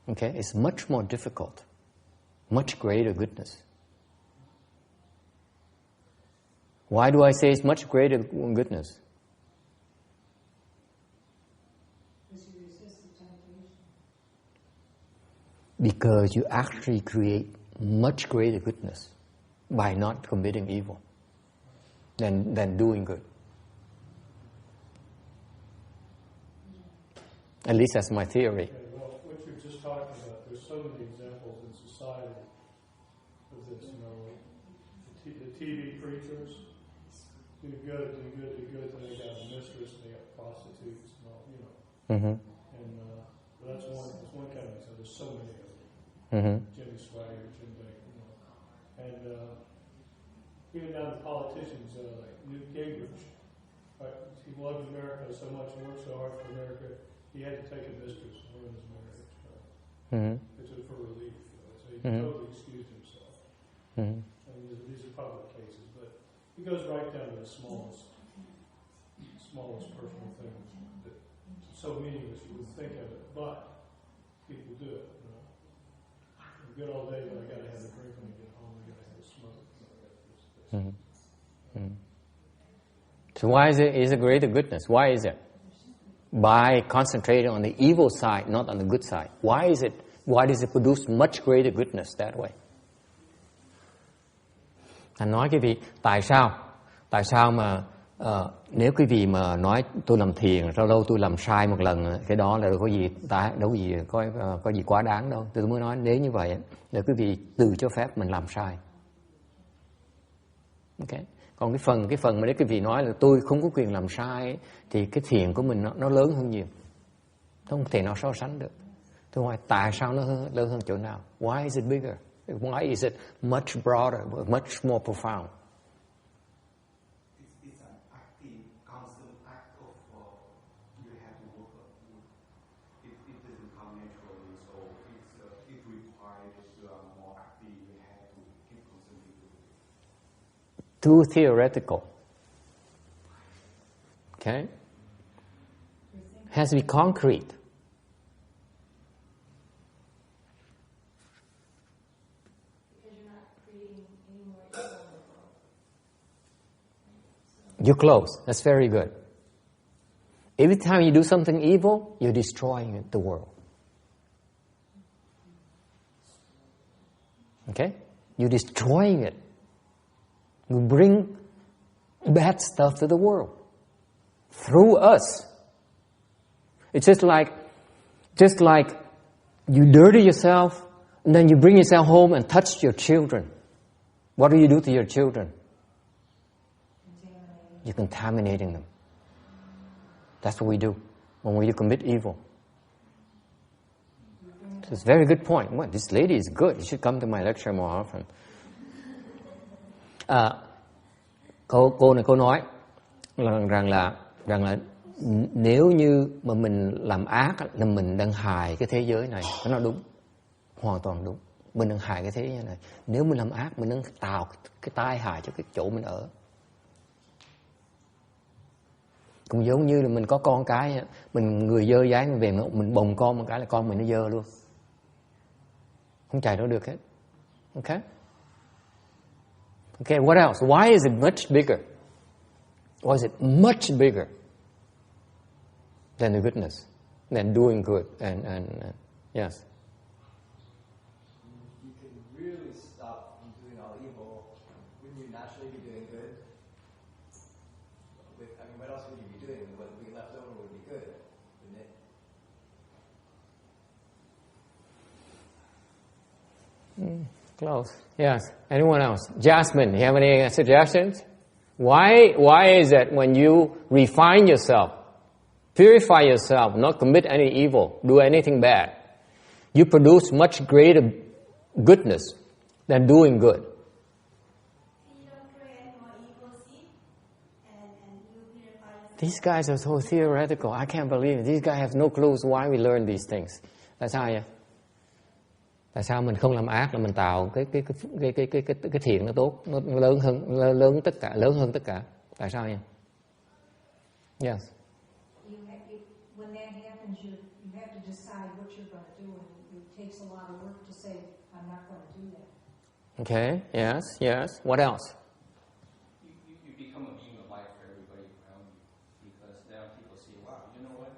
Okay, it's much more difficult, much greater goodness. Why do I say it's much greater goodness? Because you actually create much greater goodness by not committing evil than doing good. At least that's my theory. Okay, well, what you're just talking about, there's so many examples in society of this. The TV preachers do good, then they got a mistress, and they got prostitutes, and all, Mm-hmm. And that's one kind of example. There's so many of them. Mm-hmm. Jimmy Swagger, Jim Baker, and even down to politicians like Newt Gingrich. He loved America so much, and worked so hard for America, he had to take a mistress and ruin his marriage. Mm-hmm. It's for relief. So he Mm-hmm. totally excused himself. Mm-hmm. And these are public cases, but he goes right down to the smallest personal things that so meaningless you wouldn't think of it, but people do it. Good all day, but I got to have a drink when I get home. I got to have a smoke. Mm-hmm. Mm-hmm. So why is it greater goodness? Why is it? By concentrating on the evil side, not on the good side. Why is it? Why does it produce much greater goodness that way? Anh nói quý vị, tại sao mà nếu quý vị mà nói tôi làm thiền, lâu lâu tôi làm sai một lần, cái đó là có gì quá đáng đâu. Tôi mới nói nếu như vậy là quý vị tự cho phép mình làm sai. Okay. Còn cái phần mà nếu quý vị nói là tôi không có quyền làm sai thì cái thiền của mình nó lớn hơn nhiều. Không thể nào so sánh được. Tôi hỏi tại sao nó lớn hơn chỗ nào? Why is it bigger? Why is it much broader, much more profound? It's an active, constant act of you have to work on. It doesn't come naturally, so it requires more active. You have to keep constantly doing it. Too theoretical. Okay? Has to be concrete. You're close. That's very good. Every time you do something evil, you're destroying the world. Okay? You're destroying it. You bring bad stuff to the world through us. It's just like you dirty yourself, and then you bring yourself home and touch your children. What do you do to your children? You're contaminating them. That's what we do when we commit evil. So it's a very good point. Well, this lady is good. You should come to my lecture more often. Cô nói rằng là nếu như mà mình làm ác là mình đang hại cái thế giới này. Nó đúng, hoàn toàn đúng. Mình đang hại cái thế giới này. Nếu mình làm ác, mình đang tạo cái tai hại cho cái chỗ mình ở. Cũng giống như là mình có con cái, mình người dơ dái mình về, mình bồng con một cái là con mình nó dơ luôn, không chạy đâu được hết. Okay? Okay, what else? Why is it much bigger? Why is it much bigger than the goodness, than doing good and yes? You can really stop from doing all evil when you naturally be doing good. What else would you be doing? What would be left over would be good, wouldn't it? Close. Yes. Anyone else? Jasmine, you have any suggestions? Why is it when you refine yourself, purify yourself, not commit any evil, do anything bad, you produce much greater goodness than doing good? You don't create more evil seed, and you purify yourself. These guys are so theoretical. I can't believe it. These guys have no clues why we learn these things. Tại sao vậy? Tại sao mình không làm ác là mình tạo cái thiện nó tốt, nó lớn hơn tất cả? Tại sao vậy? Yes. When that happens, you have to decide what you're going to do, and it takes a lot of work to say, I'm not going to do that. Okay. Yes. What else? You become a beam of light for everybody around you, because now people see, wow, you know what?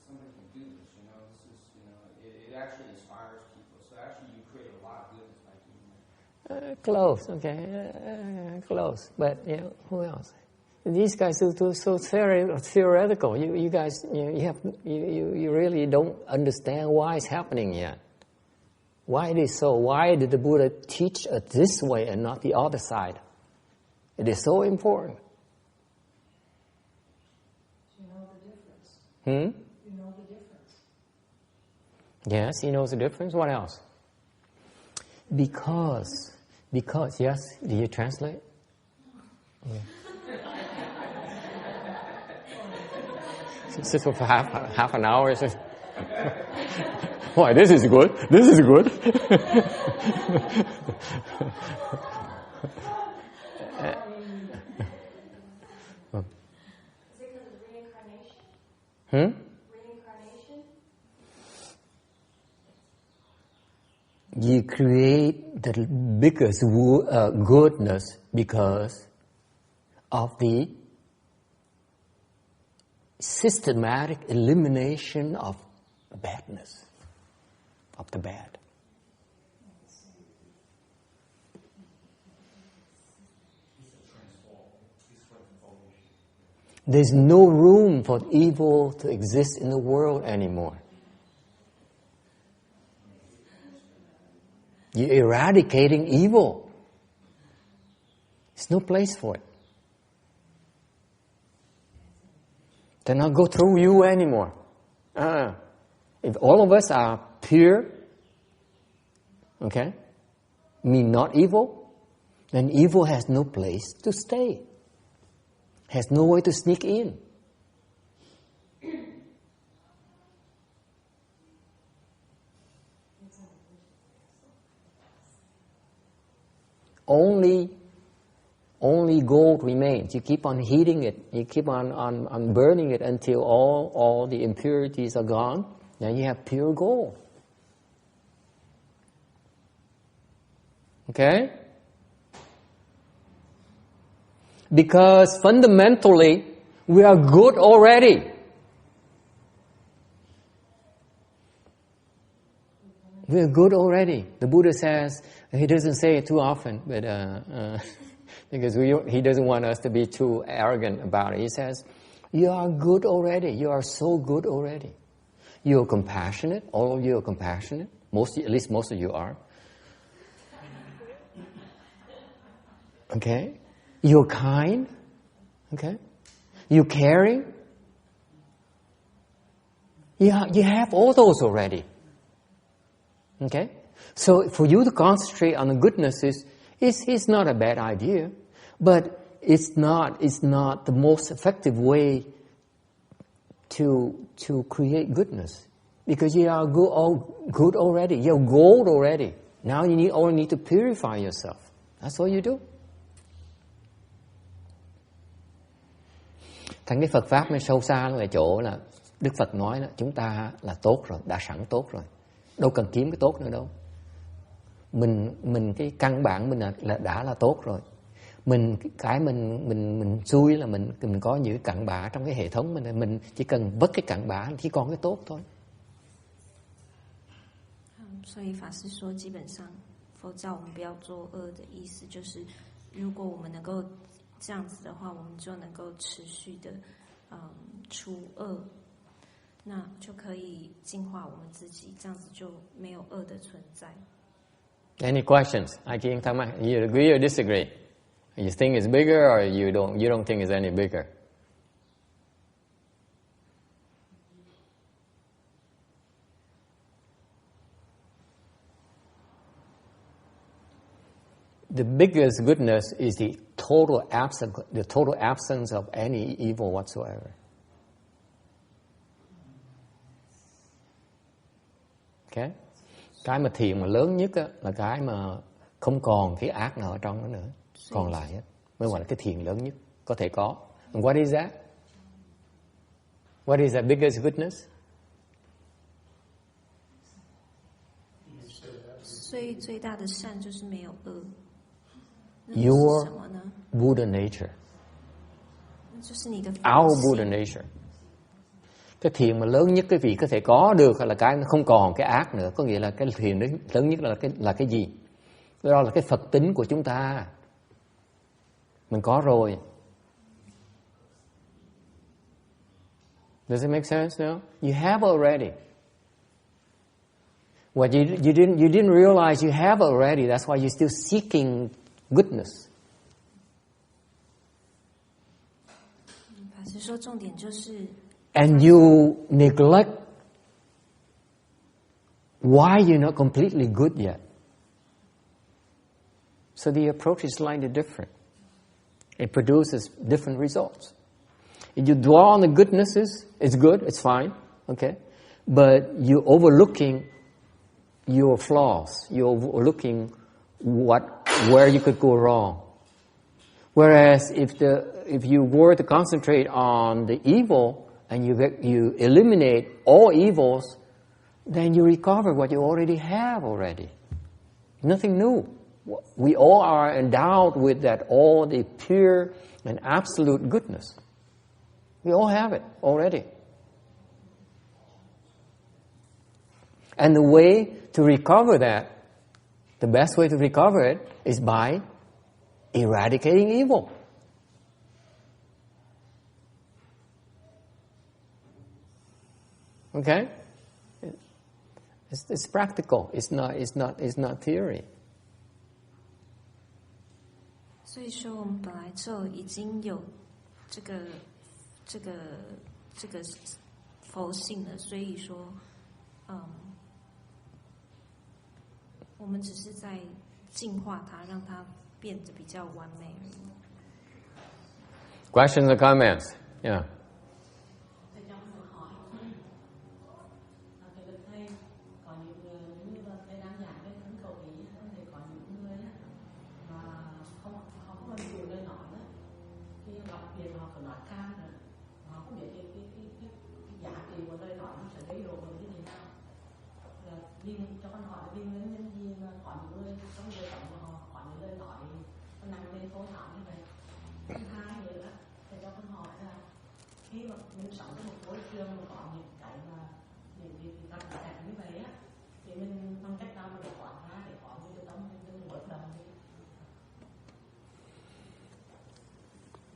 Somebody can do this. It actually inspires people. So actually, you create a lot of goodness by doing that. Close. Okay. Close. But who else? These guys are so theoretical. You guys, you really don't understand why it's happening yet. Why it is so? Why did the Buddha teach us this way and not the other side? It is so important. You know the difference. You know the difference. Yes, he knows the difference. What else? Because, yes, do you translate? Yeah. Sit for half an hour. Why, this is good. This is good. Is it because of reincarnation? Reincarnation? You create the biggest goodness because of the systematic elimination of badness, of the bad. There's no room for evil to exist in the world anymore. You're eradicating evil. There's no place for it. They not go through you anymore. If all of us are pure, okay, mean not evil, then evil has no place to stay. Has no way to sneak in. Only gold remains. You keep on heating it. You keep on burning it until all the impurities are gone. Then you have pure gold. Okay? Because fundamentally, we are good already. We are good already. The Buddha says, he doesn't say it too often, but because he doesn't want us to be too arrogant about it. He says, you are good already. You are so good already. You are compassionate. All of you are compassionate. At least most of you are. Okay? You're kind. Okay? You're caring. You have all those already. Okay? So for you to concentrate on the goodness is not a bad idea, but it's not the most effective way to create goodness. Because you are good already. You're gold already. Now you only need to purify yourself. That's all you do. Thành cái Phật Pháp mới sâu xa là chỗ là Đức Phật nói là chúng ta là tốt rồi, đã sẵn tốt rồi. Đâu cần kiếm cái tốt nữa đâu. Mình cái căn bản mình là đã là tốt rồi. Mình xui là mình có những cặn bã trong cái hệ thống mình chỉ cần vứt cái cặn bã chỉ còn cái tốt thôi. 所以法师说，基本上佛教我们不要作恶的意思，就是如果我们能够这样子的话，我们就能够持续的除恶，那就可以净化我们自己，这样子就没有恶的存在。Any questions? You agree or disagree? You think it's bigger, or you don't think it's any bigger? The biggest goodness is the total absence of any evil whatsoever. Okay? Cái mà thiện mà lớn nhất á, là cái mà không còn cái ác nào ở trong đó nữa, còn lại á, mới gọi là cái thiện lớn nhất có thể có. And what is that? What is the biggest goodness? 所以最大的善就是没有恶。Your Buddha nature. Our Buddha nature. Cái thiện mà lớn nhất cái vị có thể có được là cái nó không còn cái ác nữa. Có nghĩa là cái thiện lớn nhất là cái gì? Đó là cái Phật tính của chúng ta. Mình có rồi. Does it make sense now? You have already. What you didn't realize you have already. That's why you're still seeking goodness. 法师说重点就是 And you neglect why you're not completely good yet. So the approach is slightly different. It produces different results. If you dwell on the goodnesses, it's good, it's fine, okay? But you're overlooking your flaws. You're overlooking where you could go wrong. Whereas if you were to concentrate on the evil and you eliminate all evils, then you recover what you already have already. Nothing new. We all are endowed with that, all the pure and absolute goodness. We all have it already. And the way to recover that, the best way to recover it is by eradicating evil. Okay? It's practical. It's not theory. 所以说，我们本来就已经有这个佛性了，所以说，我们只是在净化它，让它变得比较完美而已。Questions or comments? Yeah.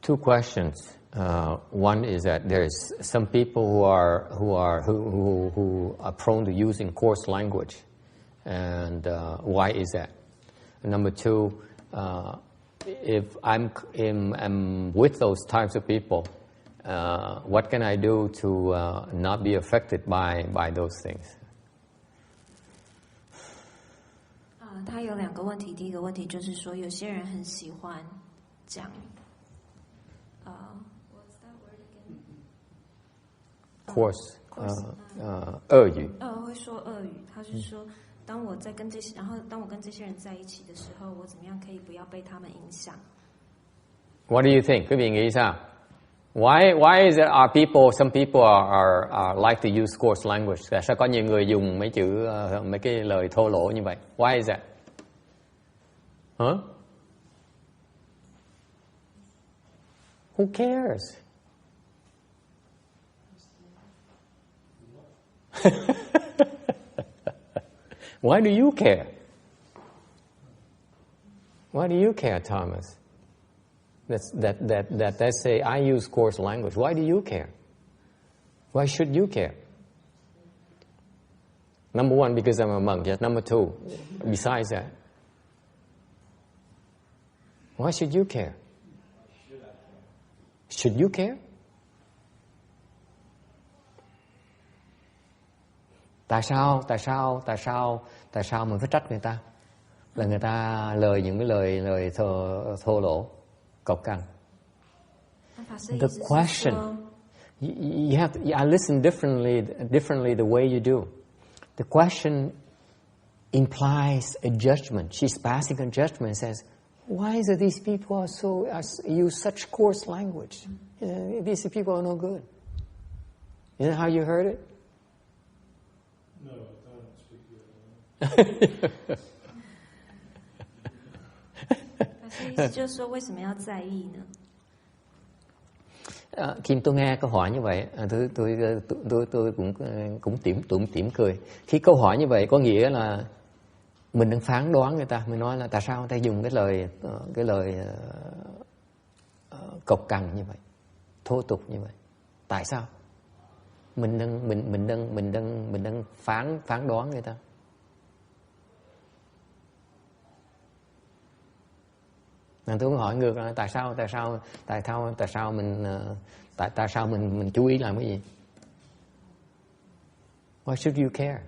Two questions. One is that there's some people who are prone to using coarse language, and why is that? And number two, if I'm with those types of people, what can I do to not be affected by those things? 他有两个问题，第一个问题就是说，有些人很喜欢讲，what's that word again? Coarse, 恶语。会说恶语。他是说，当我跟这些人在一起的时候，我怎么样可以不要被他们影响 What do you think? Quý vị nghĩ sao? Why is it some people are like to use coarse language? Tại sao có nhiều người dùng mấy cái lời thô lỗ như vậy? Why is that? Huh? Who cares? Why do you care? Why do you care, Thomas? That they say I use coarse language. Why do you care? Why should you care? Number one, because I'm a monk. Yes. Number two, besides that, why should you care? Should you care? Tại sao mình phải trách người ta? Là người ta những cái lời thô lỗ, cộc cằn. The question, I listen differently the way you do. The question implies a judgment. She's passing a judgment and says, why is it these people use such coarse language? These people are no good. Is that how you heard it? No, I don't speak yet. 意思就是说，为什么要在意呢？ Khi tôi nghe câu hỏi như vậy, tôi cũng tủm cười. Khi câu hỏi như vậy có nghĩa là mình đang phán đoán người ta, mình nói là tại sao người ta dùng cái lời cộc cằn như vậy, thô tục như vậy. Tại sao? Mình đang phán đoán người ta. Tôi cũng hỏi ngược là tại sao mình chú ý làm cái gì? Why should you care?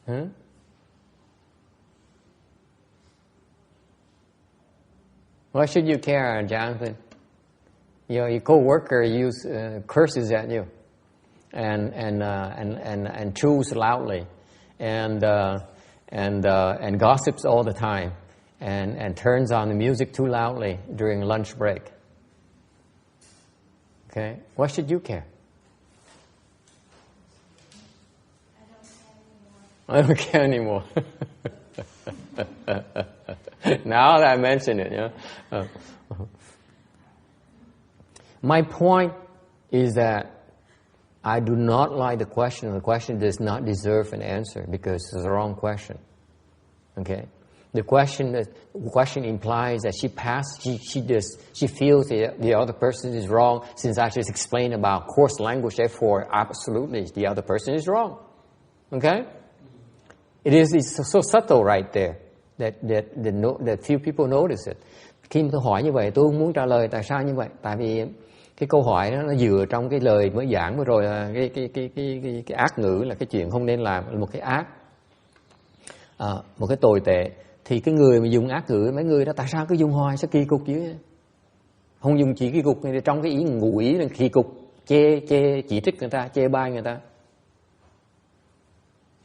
Huh? Why should you care, Jonathan? Your co-worker curses at you and chews loudly and gossips all the time and turns on the music too loudly during lunch break. Okay? Why should you care? I don't care anymore. Now that I mention it, yeah. My point is that I do not like the question. The question does not deserve an answer because it's the wrong question. Okay? The question implies that she feels the other person is wrong since I just explained about coarse language, therefore absolutely the other person is wrong. Okay? It's so subtle right there that few people notice it. Khi tôi hỏi như vậy, tôi không muốn trả lời tại sao như vậy. Tại vì cái câu hỏi đó nó dựa trong cái lời mới giảng vừa rồi là cái ác ngữ là cái chuyện không nên làm, là một cái ác, một cái tồi tệ. Thì cái người mà dùng ác ngữ, mấy người đó tại sao cứ dùng hoài, sao kỳ cục dữ? Không dùng chỉ kỳ cục, trong cái ngụ ý là kỳ cục, chê chỉ trích người ta, chê bai người ta.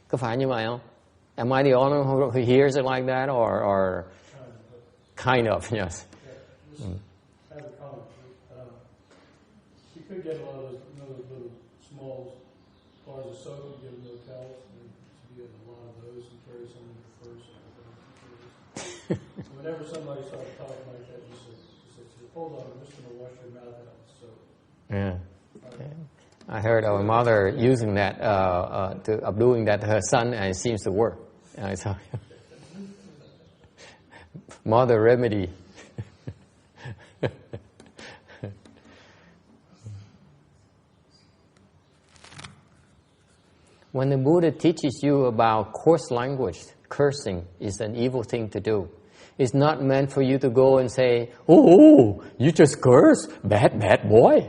Có phải như vậy không? Am I the only one who hears it like that, or kind of, yes? I have a comment. You could get a lot of those little small bars of soap you get in hotels, and you get a lot of those and carry some in your purse. So whenever somebody starts talking like that, you say, hold on, I'm just going to wash your mouth out with soap. Yeah. Okay. I heard of a mother using that, of doing that to her son, and it seems to work. So, mother remedy. When the Buddha teaches you about coarse language, cursing is an evil thing to do. It's not meant for you to go and say, oh, you just curse, bad boy.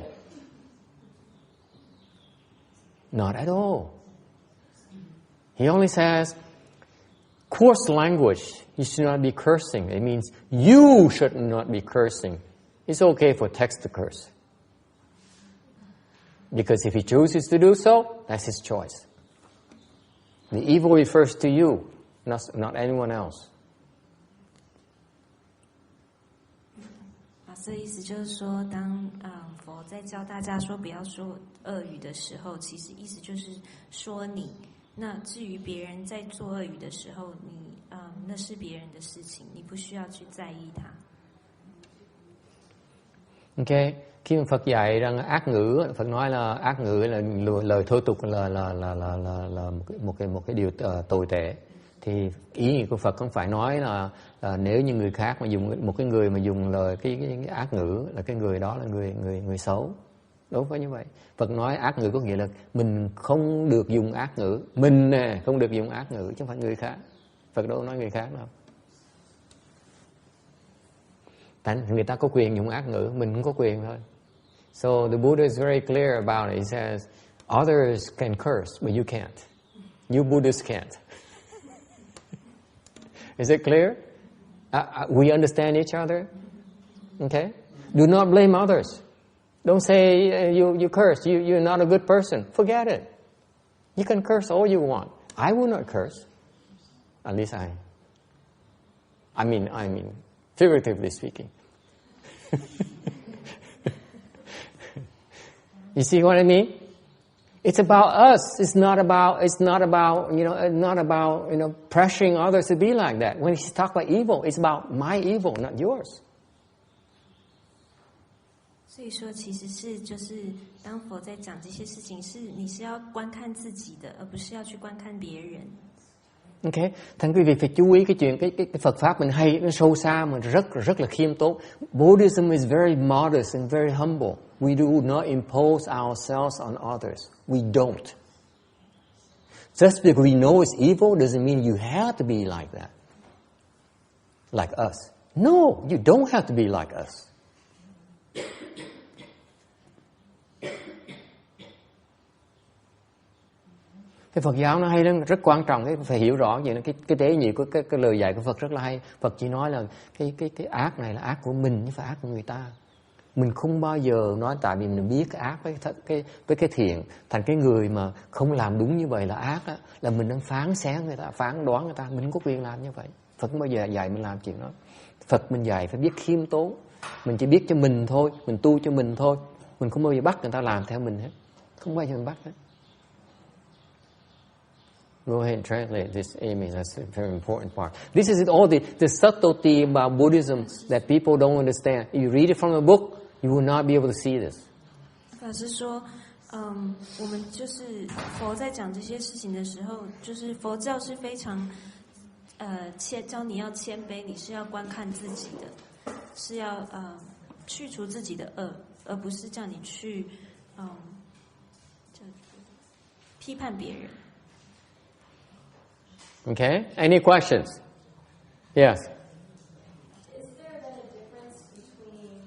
Not at all. He only says, coarse language, you should not be cursing. It means you should not be cursing. It's okay for text to curse. Because if he chooses to do so, that's his choice. The evil refers to you, not anyone else. 这意思就是说，当佛在教大家说不要说恶语的时候，其实意思就是说你。那至于别人在做恶语的时候，你那是别人的事情，你不需要去在意它。Ok, khi mà Phật dạy rằng ác ngữ, Phật nói là ác ngữ là lời thô tục là một cái điều tồi tệ. Thì ý nghĩa của Phật không phải nói là nếu như người khác mà dùng một cái người mà dùng lời cái ác ngữ là cái người đó là người xấu. Đúng phải như vậy. Phật nói ác ngữ có nghĩa là mình không được dùng ác ngữ, mình nè không được dùng ác ngữ chứ không phải người khác. Phật đâu nói người khác đâu. Tại người ta có quyền dùng ác ngữ, mình không có quyền thôi. So the Buddha is very clear about it. He says others can curse, but you can't. You Buddhists can't. Is it clear? We understand each other? Okay? Do not blame others. Don't say you curse, you're not a good person. Forget it. You can curse all you want. I will not curse. At least I mean, figuratively speaking. You see what I mean? It's about us. It's not about pressuring others to be like that. When he talks about evil, it's about my evil, not yours. 所以说，其实是就是当佛在讲这些事情，你是要观看自己的，而不是要去观看别人。Ok, thành quý vị phải chú ý cái chuyện cái Phật pháp mình hay, nó sâu xa mà rất là khiêm tốn. Buddhism is very modest and very humble. We do not impose ourselves on others. We don't. Just because we know it's evil doesn't mean you have to be like that. Like us. No, you don't have to be like us. Cái Phật giáo nó hay lắm, rất quan trọng, cái phải hiểu rõ vậy. Cái tế nhị của cái lời dạy của Phật rất là hay. Phật chỉ nói là cái ác này là ác của mình chứ phải ác của người ta. Mình không bao giờ nói tại vì mình biết cái ác với cái thiện, thành cái người mà không làm đúng như vậy là ác á, là mình đang phán xét người ta, phán đoán người ta. Mình không có quyền làm như vậy. Phật không bao giờ dạy mình làm chuyện đó. Phật mình dạy phải biết khiêm tốn. Mình chỉ biết cho mình thôi, mình tu cho mình thôi. Mình không bao giờ bắt người ta làm theo mình hết. Không bao giờ mình bắt hết. Go ahead and translate this, Amy. That's a very important part. This is all the subtlety about Buddhism that people don't understand. If you read it from a book, you will not be able to see this. 法师说，我们就是佛在讲这些事情的时候，就是佛教是非常教你要谦卑，你是要观看自己的，是要去除自己的恶，而不是叫你去批判别人。Okay? Any questions? Yes. Is there then a difference between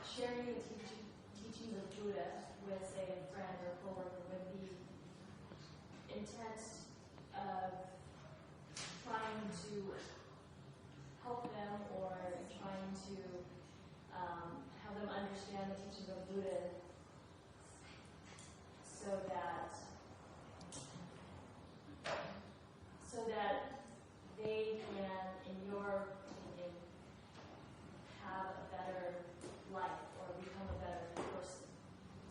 sharing the teachings of Buddha with, say, a friend or a coworker with the intent of trying to help them or trying to have them understand the teachings of Buddha so that they can, in your opinion, have a better life or become a better person?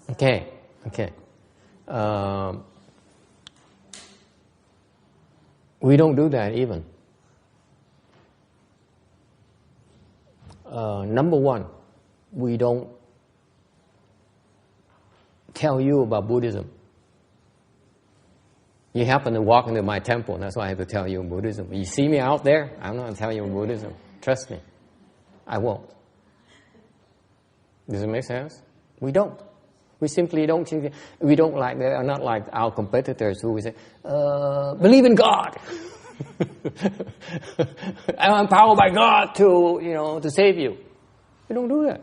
Okay. We don't do that even. Number one, we don't tell you about Buddhism. You happen to walk into my temple, and that's why I have to tell you Buddhism. You see me out there, I'm not going to tell you Buddhism. Trust me, I won't. Does it make sense? We don't. We simply don't like, they are not like our competitors who say, believe in God. I'm empowered by God to save you. We don't do that.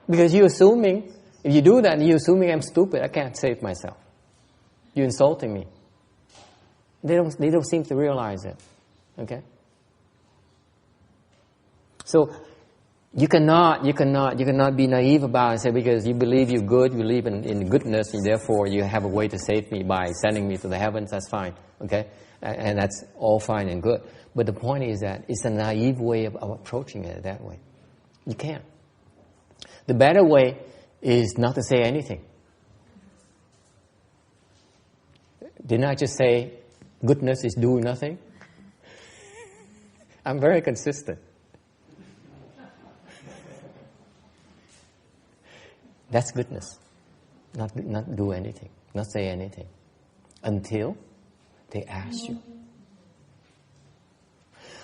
Because you're assuming, if you do that, you're assuming I'm stupid, I can't save myself. You're insulting me. They don't seem to realize it. Okay? So you cannot be naive about it and say because you believe you're good, you believe in goodness, and therefore you have a way to save me by sending me to the heavens. That's fine. Okay? And that's all fine and good. But the point is that it's a naive way of approaching it that way. You can't. The better way is not to say anything. Didn't I just say goodness is doing nothing? I'm very consistent. That's goodness. Not do anything, not say anything, until they ask you.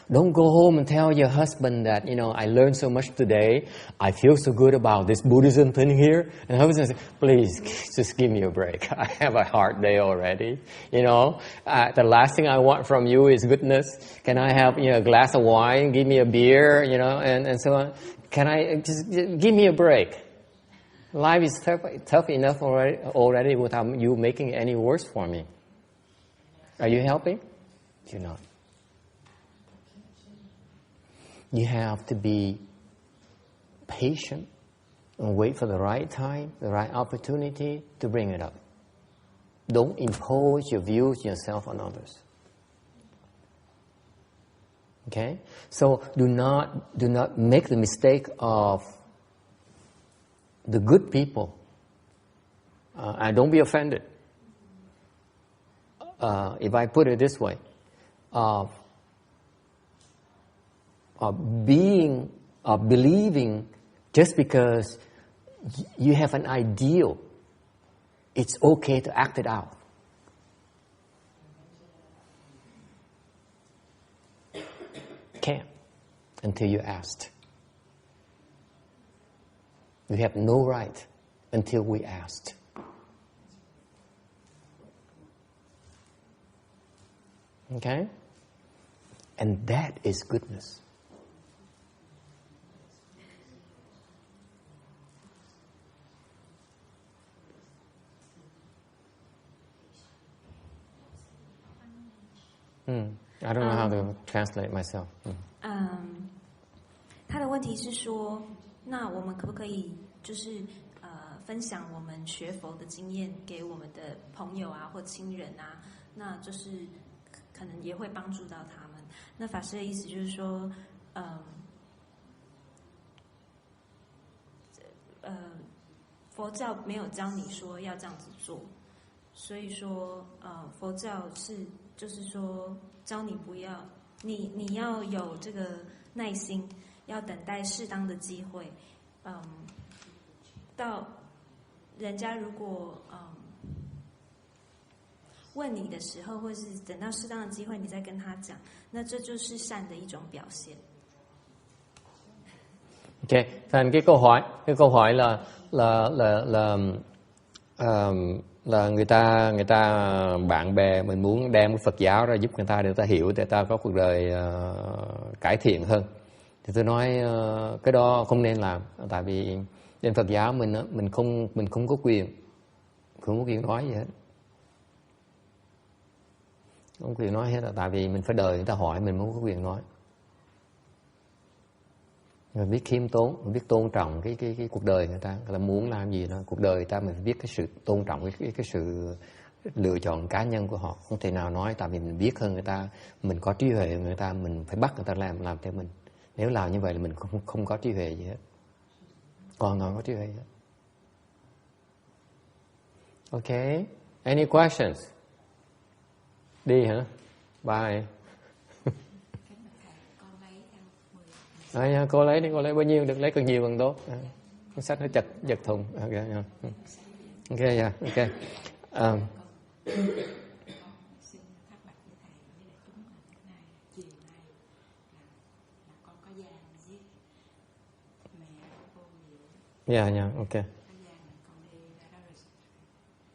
Don't go home and tell your husband that, I learned so much today. I feel so good about this Buddhism thing here. And husband says, please, just give me a break. I have a hard day already. The last thing I want from you is goodness. Can I have, a glass of wine? Give me a beer, and so on. Can I just give me a break? Life is tough enough already without you making it any worse for me. Are you helping? You're not. You have to be patient and wait for the right time, the right opportunity to bring it up. Don't impose your views yourself on others. Okay? So do not make the mistake of the good people. And don't be offended. If I put it this way, of believing just because you have an ideal, it's okay to act it out. Can't until you asked. We have no right until we asked. Okay? And that is goodness. I don't know how to translate myself. 他的问题是说，那我们可不可以就是分享我们学佛的经验给我们的朋友啊或亲人啊，那就是可能也会帮助到他们。那法师的意思就是说，佛教没有教你说要这样子做，所以说佛教就是说教你不要，你要有这个耐心，要等待适当的机会，到人家如果问你的时候，或是等到适当的机会，你再跟他讲，那这就是善的一种表现。Ok, thành cái câu hỏi là người ta bạn bè mình muốn đem cái Phật giáo ra giúp người ta để người ta hiểu, để người ta có cuộc đời cải thiện hơn. Thì tôi nói cái đó không nên làm, tại vì trên Phật giáo mình không có quyền nói gì hết. Không có quyền nói hết, là tại vì mình phải đợi người ta hỏi mình mới có quyền nói. Mình biết khiêm tốn, mình biết tôn trọng cái cuộc đời người ta là muốn làm gì đó. Cuộc đời người ta mình phải biết cái sự tôn trọng cái sự lựa chọn cá nhân của họ. Không thể nào nói tại vì mình biết hơn người ta, mình có trí huệ hơn người ta, mình phải bắt người ta làm theo mình. Nếu làm như vậy là mình không có trí huệ gì hết. Còn có trí huệ hết. Okay. Any questions? Đi hả? Bye. Cô lấy đi, cô lấy bao nhiêu được, lấy càng nhiều càng tốt. Cuốn sách nó giật thùng. Ok, yeah, ok. Yeah, yeah, okay.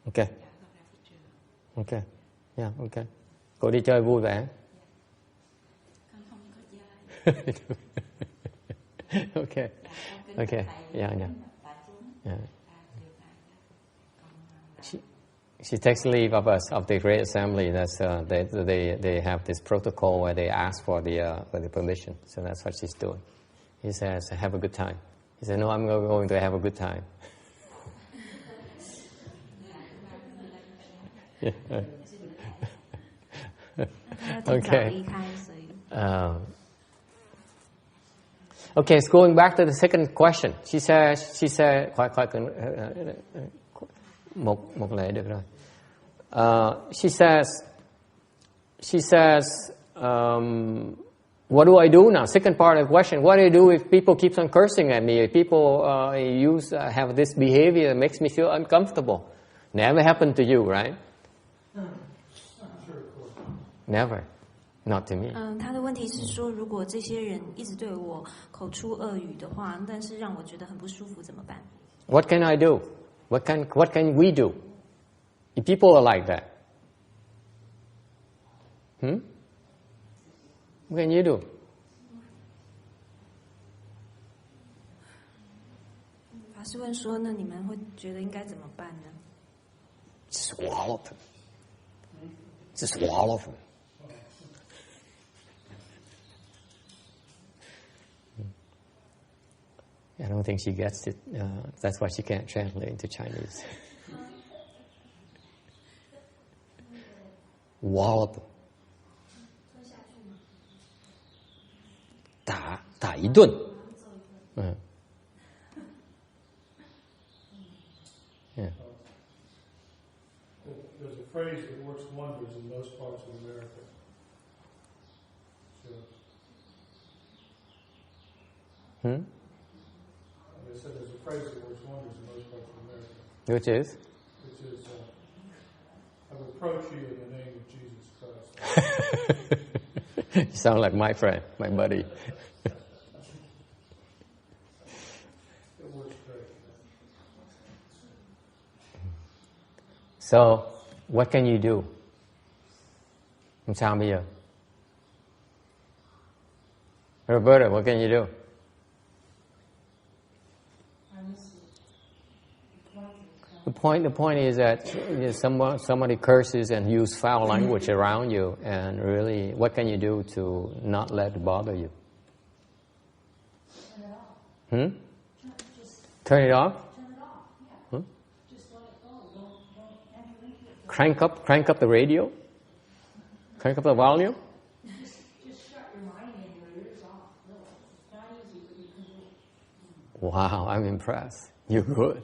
Okay. Okay. Yeah, okay. Cô đi chơi vui vẻ. Okay. Okay. Yeah, yeah. Yeah. She takes leave of us, of the Great Assembly. That's they have this protocol where they ask for the permission. So that's what she's doing. He says, "Have a good time." He said, "No, I'm going to have a good time." Okay. Okay, so going back to the second question. She said, một lệ được rồi. She says, what do I do now? Second part of the question, what do I do if people keep on cursing at me? If people have this behavior that makes me feel uncomfortable? Never happened to you, right? Never. Not to me. 他的问题是说，如果这些人一直对我口出恶语的话，但是让我觉得很不舒服，怎么办 ？What can I do? What can we do? If people are like that, what can you do? Swallow them. Just swallow them. I don't think she gets it. That's why she can't translate into Chinese. Wallop. 打一顿。Yeah. There's a phrase that works wonders in most parts of America. They said there's a phrase that works wonders in most parts of America. Which is? I reproach you in the name of Jesus Christ. You sound like my friend, my buddy. It works great. So, what can you do? Sao bây giờ? Roberta, what can you do? The point is that somebody curses and use foul language around you, and really, what can you do to not let it bother you? Turn it off? Just let it go. Don't enter into it. Crank up the radio? Crank up the volume? Just shut your mind and your ears off. No, it's not easy, but you can do it. Wow, I'm impressed. You're good.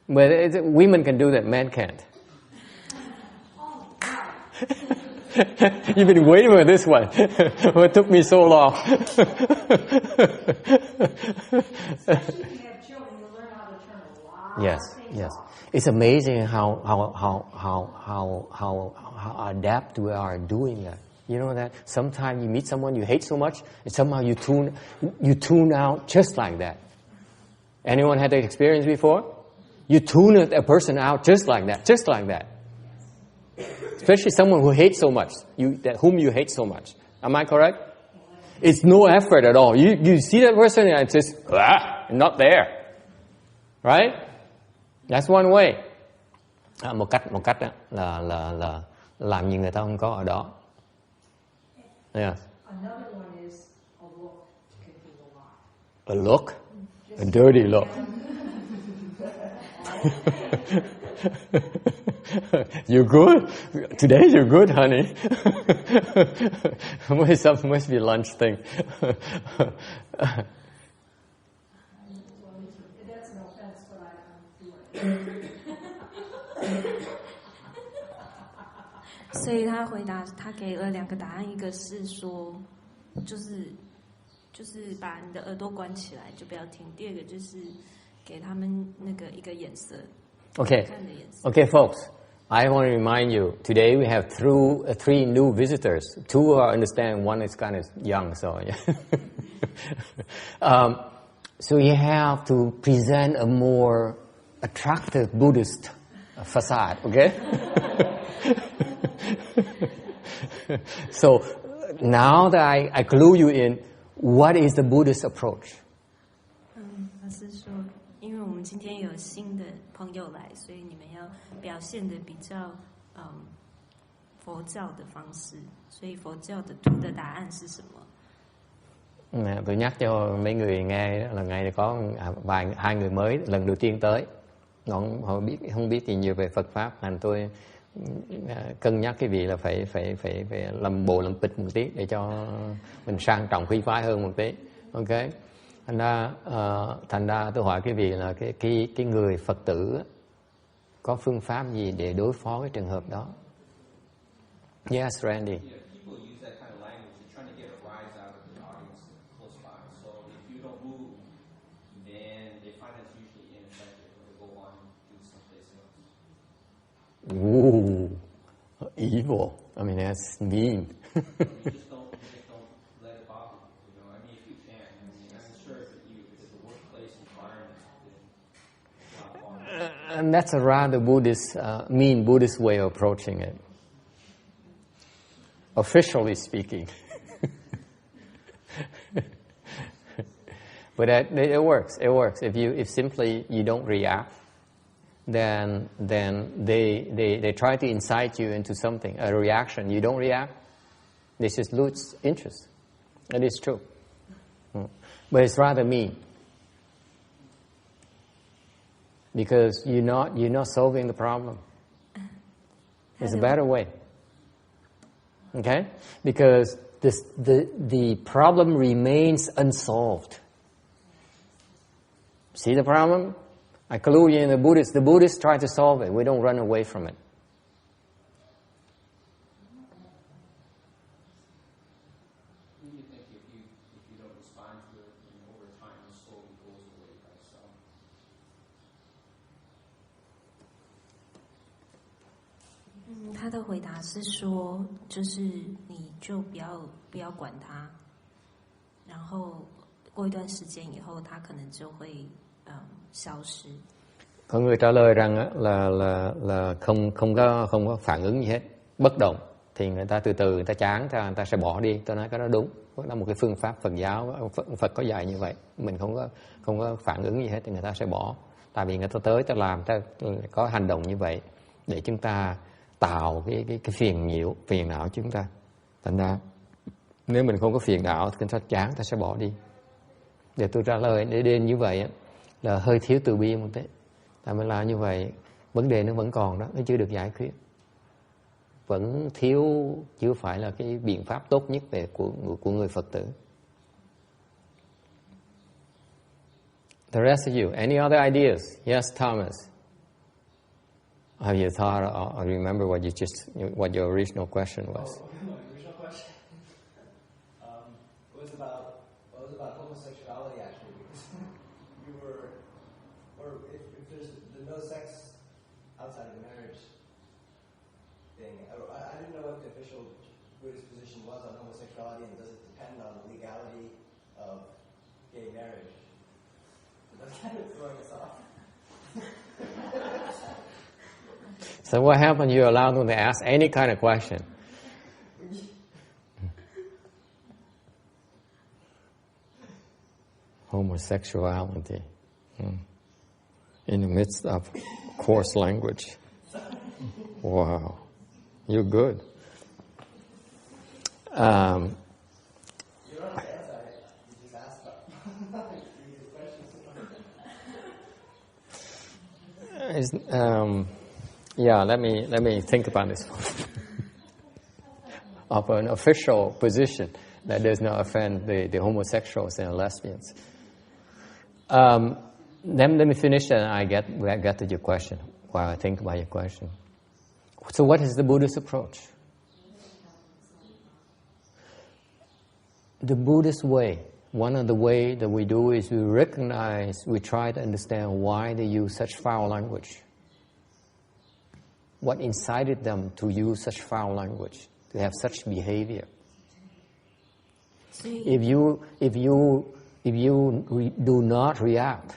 But women can do that, men can't. You've been waiting for this one. It took me so long. Especially if you have children, you learn how to turn a lot Yes, of things yes. off. It's amazing how adept we are doing that. You know that sometimes you meet someone you hate so much, and somehow you tune out just like that. Anyone had that experience before? You tune a person out just like that. Especially someone who hates so much, whom you hate so much. Am I correct? It's no effort at all. You see that person and it's just not there, right? That's one way. Một cách là làm như người ta không có ở đó. Yeah. Another one is a look can do a lot. A look, a dirty look. You're good? Today you're good, honey. Must be lunch thing. That's an offense, but I'm doing it. 所以他回答，他给了两个答案，一个是说，就是把你的耳朵关起来，就不要听；第二个就是给他们那个一个眼色。Okay. 看的颜色。Okay, folks. I want to remind you, today we have three new visitors. Two understand, one is kind of young, so yeah. So you have to present a more attractive Buddhist facade, okay? So now that I clue you in, what is the Buddhist approach? 老师说，因为我们今天有新的朋友来，所以你们要表现的比較佛教的方式，所以佛教的圖的答案是什麼？ Tôi nhắc cho mấy người nghe là ngày này có hai người mới lần đầu tiên tới, họ không biết gì nhiều về Phật pháp, thành tôi cân nhắc cái vị là phải làm bộ làm bịch một tí để cho mình sang trọng khí phái hơn một tí, ok? Thành ra tôi hỏi cái vị là cái người Phật tử có phương pháp gì để đối phó cái trường hợp đó? Yes, Randy. Ooh, evil. I mean, that's mean. You just don't let it bother you. You know, I mean, if you can. I mean, I'm sure if it's a workplace environment, it's not fun. And that's a rather Buddhist, mean Buddhist way of approaching it. Officially speaking. But it works. It works. If simply you don't react, then they try to incite you into something, a reaction. You don't react, they just lose interest. It is true. But it's rather mean. Because you're not solving the problem. There's a better way. Okay? Because the problem remains unsolved. See the problem? I clue you in the Buddhists try to solve it. We don't run away from it. You think if you don't respond to it, over time it slowly goes away by itself. 他的回答是说，就是你就不要管他，然后过一段时间以后，他可能就会消失. Có người trả lời rằng là không có phản ứng gì hết, bất động, thì người ta từ từ người ta chán, người ta sẽ bỏ đi. Tôi nói cái đó đúng, đó là một cái phương pháp Phật giáo, Phật có dạy như vậy. Mình không có phản ứng gì hết thì người ta sẽ bỏ. Tại vì người ta tới ta làm, ta có hành động như vậy để chúng ta tạo cái phiền não chúng ta. Thành ra nếu mình không có phiền não thì người ta chán, ta sẽ bỏ đi. Để tôi trả lời để như vậy là hơi thiếu từ bi một tí. Tại mình làm như vậy, vấn đề nó vẫn còn đó, nó chưa được giải quyết. Vẫn thiếu, chưa phải là cái biện pháp tốt nhất của người Phật tử. The rest of you, any other ideas? Yes, Thomas. Have you thought or remember what your original question was? My original question was about homosexuality actually, because you were, or if there's no sex outside of the marriage thing, I didn't know what the official Buddhist position was on homosexuality, and does it depend on the legality of gay marriage? That's kind of throwing us off. So what happened? You allowed them to ask any kind of question. Homosexuality in the midst of coarse language. Wow, you're good. You don't have to answer it. You just ask about questions. Yeah, let me think about this one. Of an official position that does not offend the homosexuals and lesbians. Let me finish and I get to your question while I think about your question. So what is the Buddhist approach? The Buddhist way, one of the way that we do is we try to understand why they use such foul language. What incited them to use such foul language, to have such behavior? If you If you do not react,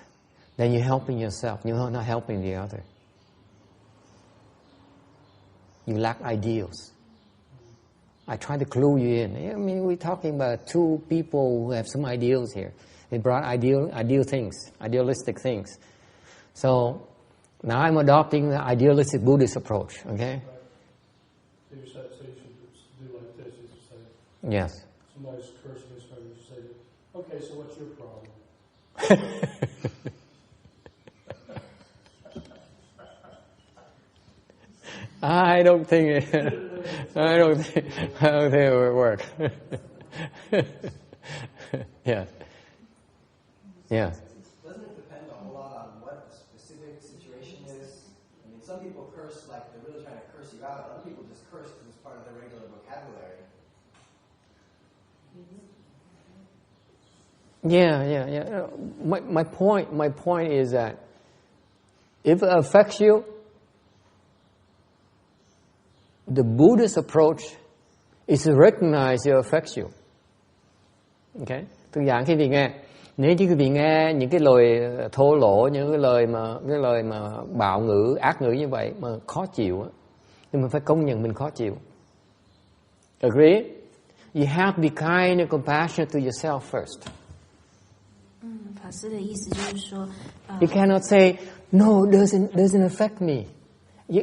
then you're helping yourself. You're not helping the other. You lack ideals. I try to clue you in. I mean, we're talking about two people who have some ideals here. They brought ideal things, idealistic things. So now I'm adopting the idealistic Buddhist approach. Okay. So you should do like this. You should say. Yes. Somebody's cursing his friend. You say, "Okay, so what's your problem?" I don't think it will work. Yes. Yes. Doesn't it depend a whole lot on what the specific situation is? I mean, some people curse like they're really trying to curse you out. Other people just curse because it's part of their regular vocabulary. Yeah. My point is that if it affects you, the Buddhist approach is to recognize it affects you. Okay? Tôi giảng khi vị nghe, nếu như quý vị nghe những cái lời thô lỗ, những cái lời mà bạo ngữ, ác ngữ như vậy mà khó chịu, thì mình phải công nhận mình khó chịu. Agree? You have to be kind and compassionate to yourself first. 法师的意思就是说 You cannot say, no, doesn't affect me.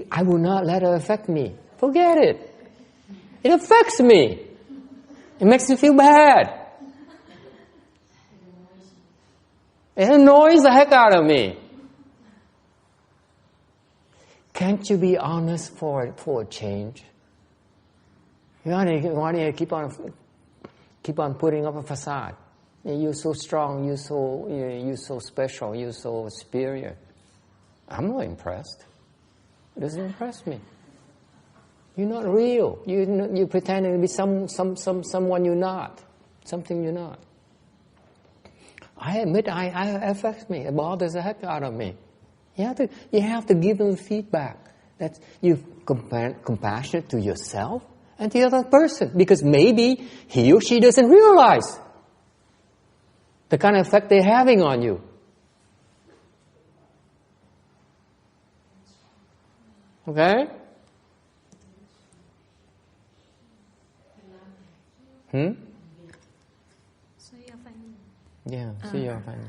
I will not let it affect me. Forget it. It affects me. It makes me feel bad. It annoys the heck out of me. Can't you be honest for a change? Why do you keep on putting up a facade? You're so strong. You're so special. You're so superior. I'm not impressed. It doesn't impress me. You're not real. You're pretending to be someone you're not, something you're not. I admit, it affects me. It bothers the heck out of me. You have to give them feedback that you're compassionate to yourself and the other person, because maybe he or she doesn't realize the kind of effect they're having on you. Okay? Yeah, 需要翻译。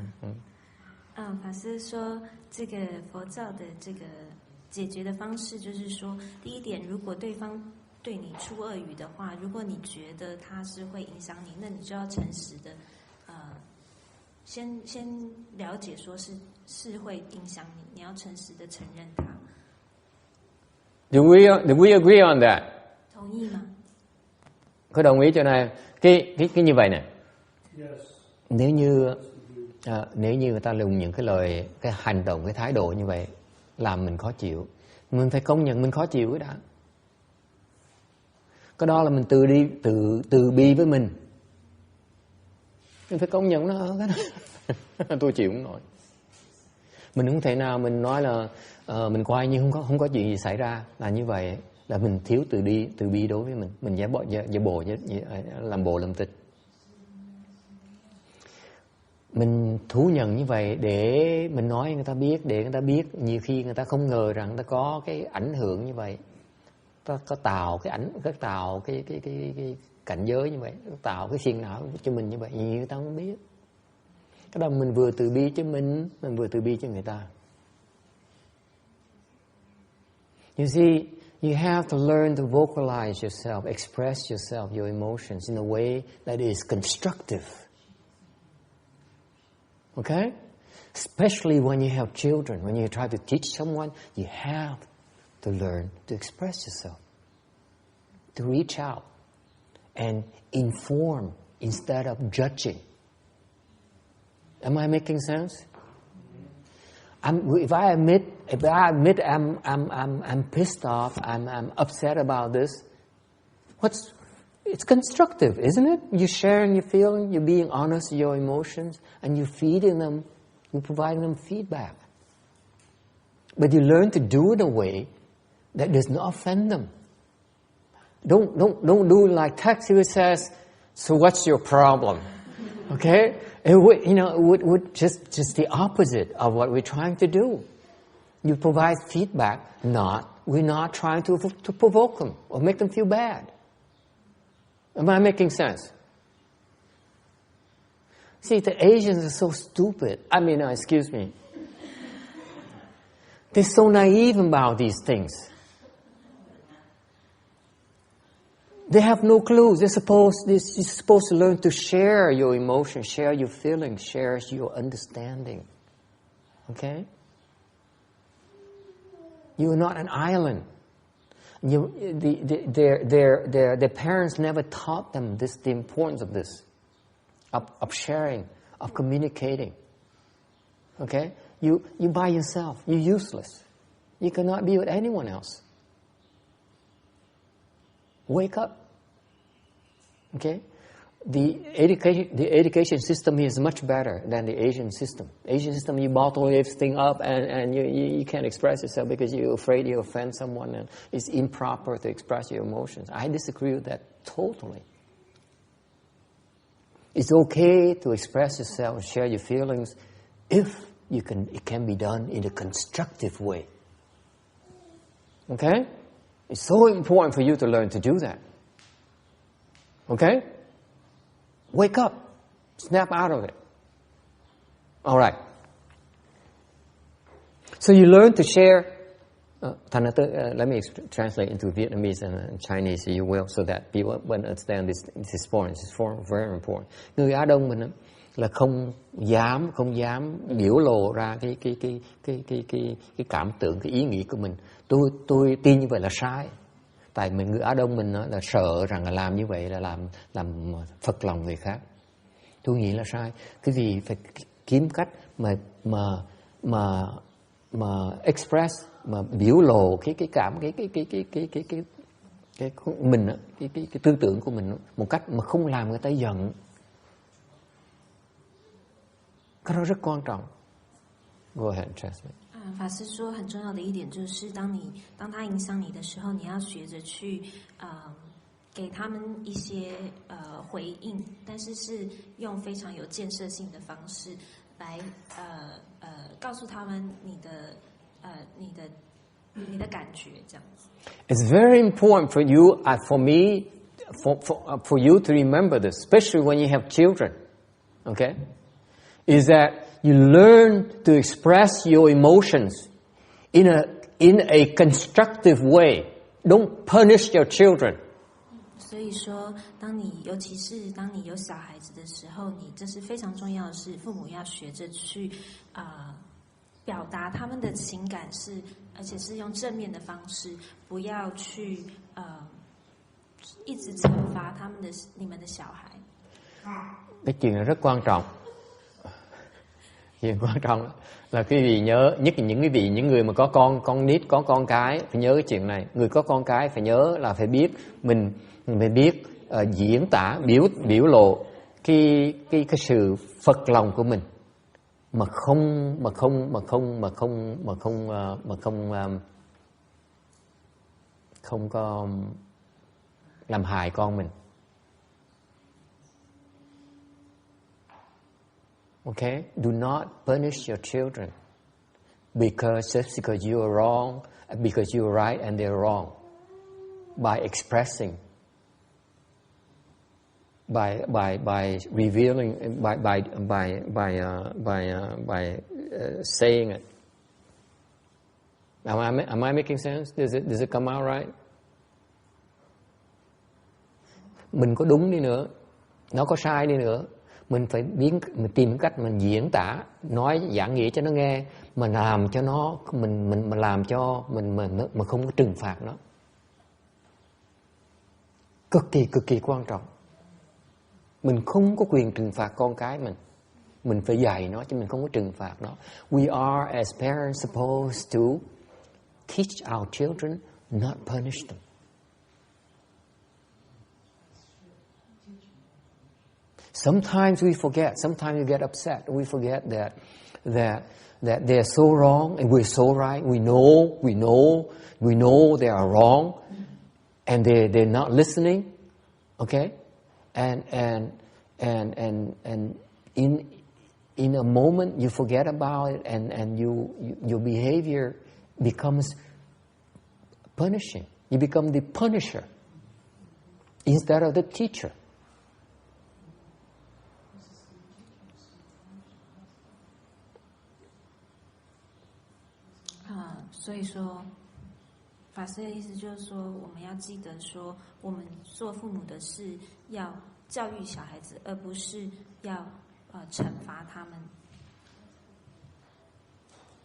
法师说，这个佛教的这个解决的方式，就是说，第一点，如果对方对你出恶语的话，如果你觉得他是会影响你，那你就要诚实的，先了解说是会影响你，你要诚实的承认它。Do we agree on that? 同意吗？ Có đồng ý chỗ này cái như vậy nè. Yes. Nếu như người ta dùng những cái hành động, cái thái độ như vậy làm mình khó chịu, mình phải công nhận mình khó chịu cái đã. Cái đó là mình từ bi với mình. Mình phải công nhận nó cái đó. Tôi chịu không nổi. Mình không thể nào mình nói là mình coi như không có chuyện gì xảy ra, là như vậy là mình thiếu từ bi đối với mình giả bộ làm bộ làm tịch. Mình thú nhận như vậy để mình nói người ta biết, để người ta biết nhiều khi người ta không ngờ rằng ta có cái ảnh hưởng như vậy, ta có tạo cái cảnh giới như vậy, tạo cái phiền não cho mình như vậy, nhiều người ta không biết. Cái đó mình vừa từ bi cho mình vừa từ bi cho người ta. You see, you have to learn to vocalize yourself, express yourself, your emotions in a way that is constructive. Okay? Especially when you have children, when you try to teach someone, you have to learn to express yourself, to reach out and inform instead of judging. Am I making sense? If I admit I'm pissed off, I'm upset about this, it's constructive, isn't it? You're sharing your feeling, you're being honest with your emotions, and you're feeding them, you're providing them feedback. But you learn to do it in a way that does not offend them. Don't do like text who says, so what's your problem? Okay? It would, would just the opposite of what we're trying to do. You provide feedback, we're not trying to provoke them or make them feel bad. Am I making sense? See, the Asians are so stupid. Excuse me. They're so naive about these things. They have no clue. You're supposed to learn to share your emotions, share your feelings, share your understanding. Okay? You are not an island. Their parents never taught them the importance of this, of sharing, of communicating. Okay? You by yourself. You're useless. You cannot be with anyone else. Wake up. Okay? The education system here is much better than the Asian system. Asian system, you bottle everything up and you can't express yourself because you're afraid you offend someone and it's improper to express your emotions. I disagree with that totally. It's okay to express yourself and share your feelings if it can be done in a constructive way. Okay? It's so important for you to learn to do that. Okay? Wake up. Snap out of it. All right. So you learn to share. Let me translate into Vietnamese and Chinese, if you will, so that people will understand this point. This is very important. Người Á Đông mình là không dám biểu lộ ra cái cảm tưởng, cái ý nghĩ của mình. Tôi tin như vậy là sai. Tại người Á Đông mình là sợ rằng là làm như vậy là làm phật lòng người khác. Tôi nghĩ là sai. Cái gì phải kiếm cách mà express, mà biểu lộ cái mình, cái tư tưởng của mình một cách mà không làm người ta giận. Cái đó rất quan trọng. Go ahead and translate. 法师说，很重要的一点就是，当他影响你的时候，你要学着去给他们一些回应，但是是用非常有建设性的方式来告诉他们你的感觉，这样子。It's very important for you, for me, for you to remember this, especially when you have children. Okay, is that you learn to express your emotions in a constructive way. Don't punish your children. 所以说，尤其是当你有小孩子的时候，这是非常重要的是，父母要学着去表达他们的情感而且是用正面的方式，不要去一直惩罚你们的小孩。Cái chuyện này rất quan trọng. Chuyện quan trọng là quý vị nhớ, nhất là những người mà có con nít, có con cái phải nhớ cái chuyện này. Người có con cái phải nhớ là phải biết mình phải biết diễn tả, biểu lộ cái sự phật lòng của mình mà không có làm hại con mình. Okay? Do not punish your children just because you are wrong, because you are right and they're wrong. By expressing, by revealing, by saying it. Am I making sense? Does it come out right? Mình có đúng đi nữa, nó có sai đi nữa, mình phải mình tìm cách mình diễn tả, nói giảng nghĩa cho nó nghe, mà làm cho nó mình làm cho mình không có trừng phạt nó. Cực kỳ quan trọng. Mình không có quyền trừng phạt con cái mình phải dạy nó chứ mình không có trừng phạt nó. We are as parents supposed to teach our children, not punish them. Sometimes we forget. Sometimes we get upset. We forget that they're so wrong and we're so right. We know they are wrong, and they're not listening. Okay, and in a moment you forget about it, and your behavior becomes punishing. You become the punisher instead of the teacher. 所以说，法师的意思就是说，我们要记得说，我们做父母的是要教育小孩子，而不是要惩罚他们。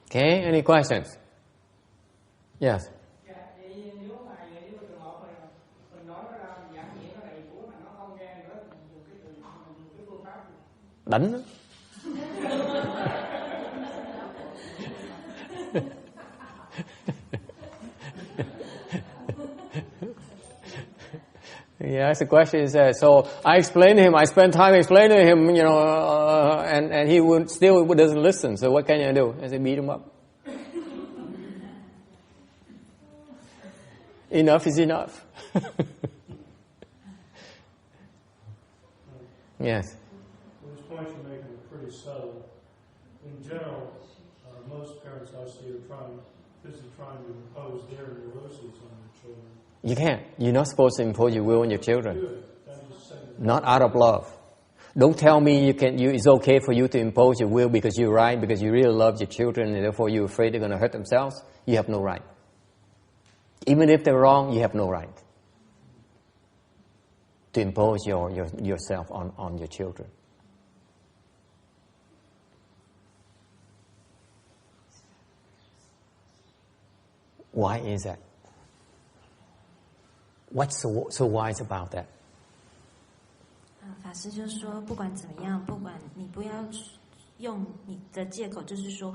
Okay, any questions? Yes. Đánh đó. Yes, the question is so I explained to him, I spent time explaining to him, and he still doesn't listen. So what can you do? I said, beat him up. Enough is enough. Yes. This point you're making is pretty subtle. In general, most parents I see are trying to impose their neuroses on their children. You can't. You're not supposed to impose your will on your children. Not out of love. Don't tell me it's okay for you to impose your will because you're right, because you really love your children, and therefore you're afraid they're going to hurt themselves. You have no right. Even if they're wrong, you have no right to impose yourself on your children. Why is that? What's so wise about that? 法师就是说，不管怎么样，不管你不要用你的借口，就是说，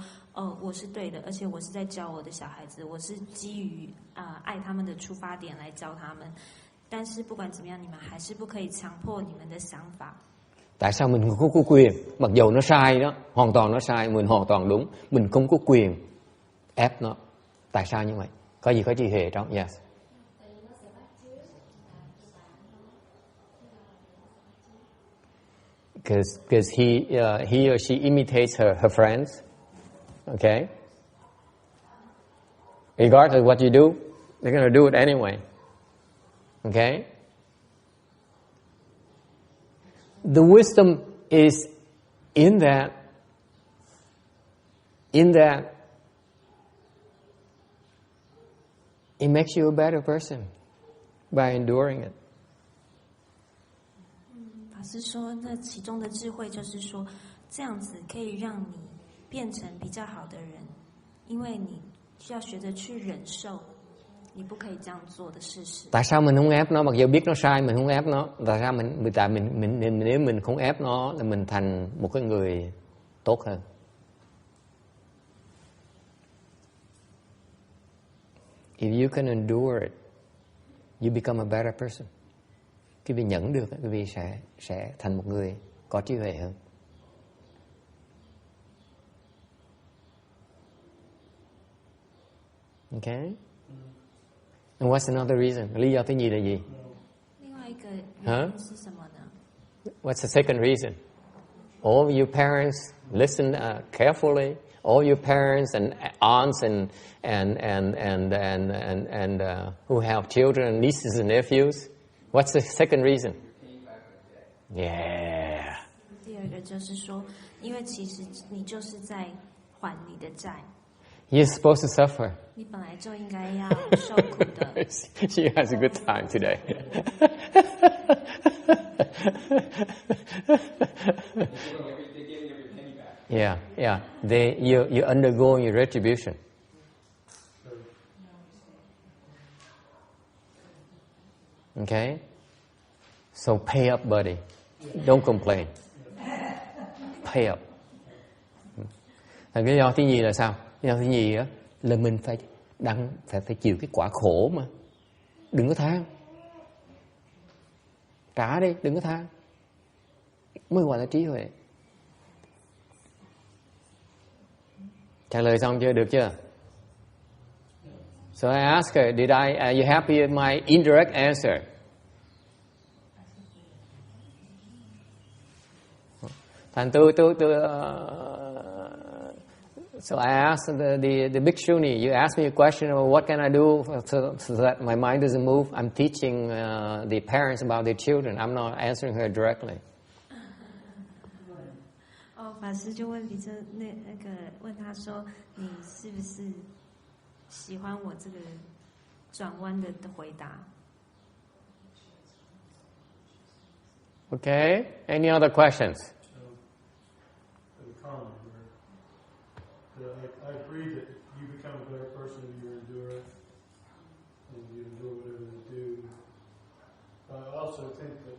我是对的，而且我是在教我的小孩子，我是基于爱他们的出发点来教他们。但是不管怎么样，你们还是不可以强迫你们的想法。Tại sao mình không có quyền? Mặc dù nó sai đó, hoàn toàn nó sai, mình hoàn toàn đúng, mình không có quyền ép nó. Tại sao như vậy? Có gì có trí huệ trong? Yes. Because he or she imitates her friends, okay? Regardless of what you do, they're going to do it anyway, okay? The wisdom is in that it makes you a better person by enduring it. 法师说，那其中的智慧就是说，这样子可以让你变成比较好的人，因为你需要学着去忍受你不可以这样做的事实。Tại sao mình không ép nó? Mặc dù biết nó sai, mình không ép nó. Tại sao nếu mình không ép nó là mình thành một cái người tốt hơn. If you can endure it, you become a better person. Khi vì nhẫn được, quý vị sẽ thành một người có trí huệ hơn. Okay? And what's another reason? Lý do thứ nhì là gì? 另外一个原因是什么呢？ What's the second reason? All of your parents listen carefully. All your parents and aunts and who have children, nieces and nephews. What's the second reason? Yeah. 第二个就是说，因为其实你就是在还你的债。You're supposed to suffer. 你本来就应该要受苦的。She has a good time today. Yeah. You're undergoing your retribution. Okay? So pay up, buddy. Don't complain. Pay up. Thành cái do thứ nhì là sao? Cái do thứ nhì á là mình phải chịu cái quả khổ mà. Đừng có than. Trả đi, đừng có than. Mới gọi là trí huệ. Trả lời xong chưa? Được chưa? So I asked her, are you happy with my indirect answer? Thành so I asked the bhikshuni, you asked me a question about what can I do so that my mind doesn't move. I'm teaching the parents about their children. I'm not answering her directly. 法师就问比丘那个问他说，你是不是喜欢我这个转弯的回答 Okay, any other questions? I agree that you become a better person if you endure it, and you endure whatever they do. I also think that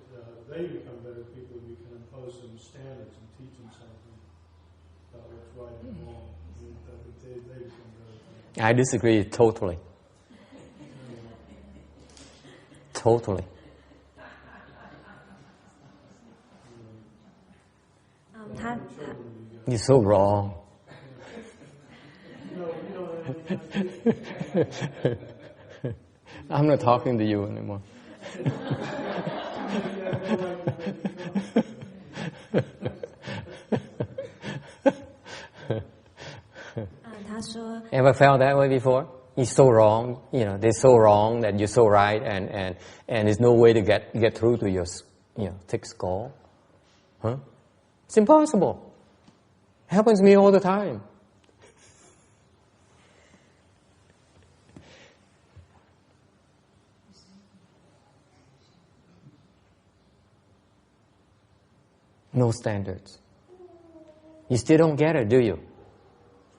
they become better people if you can impose some standards and teach them something about what's right and wrong. They become better people. I disagree totally. Totally. You're so wrong. I'm not talking to you anymore. Ever felt that way before? You're so wrong, they're so wrong that you're so right, and there's no way to get through to your, thick skull. Huh? It's impossible. It happens to me all the time. No standards. You still don't get it, do you?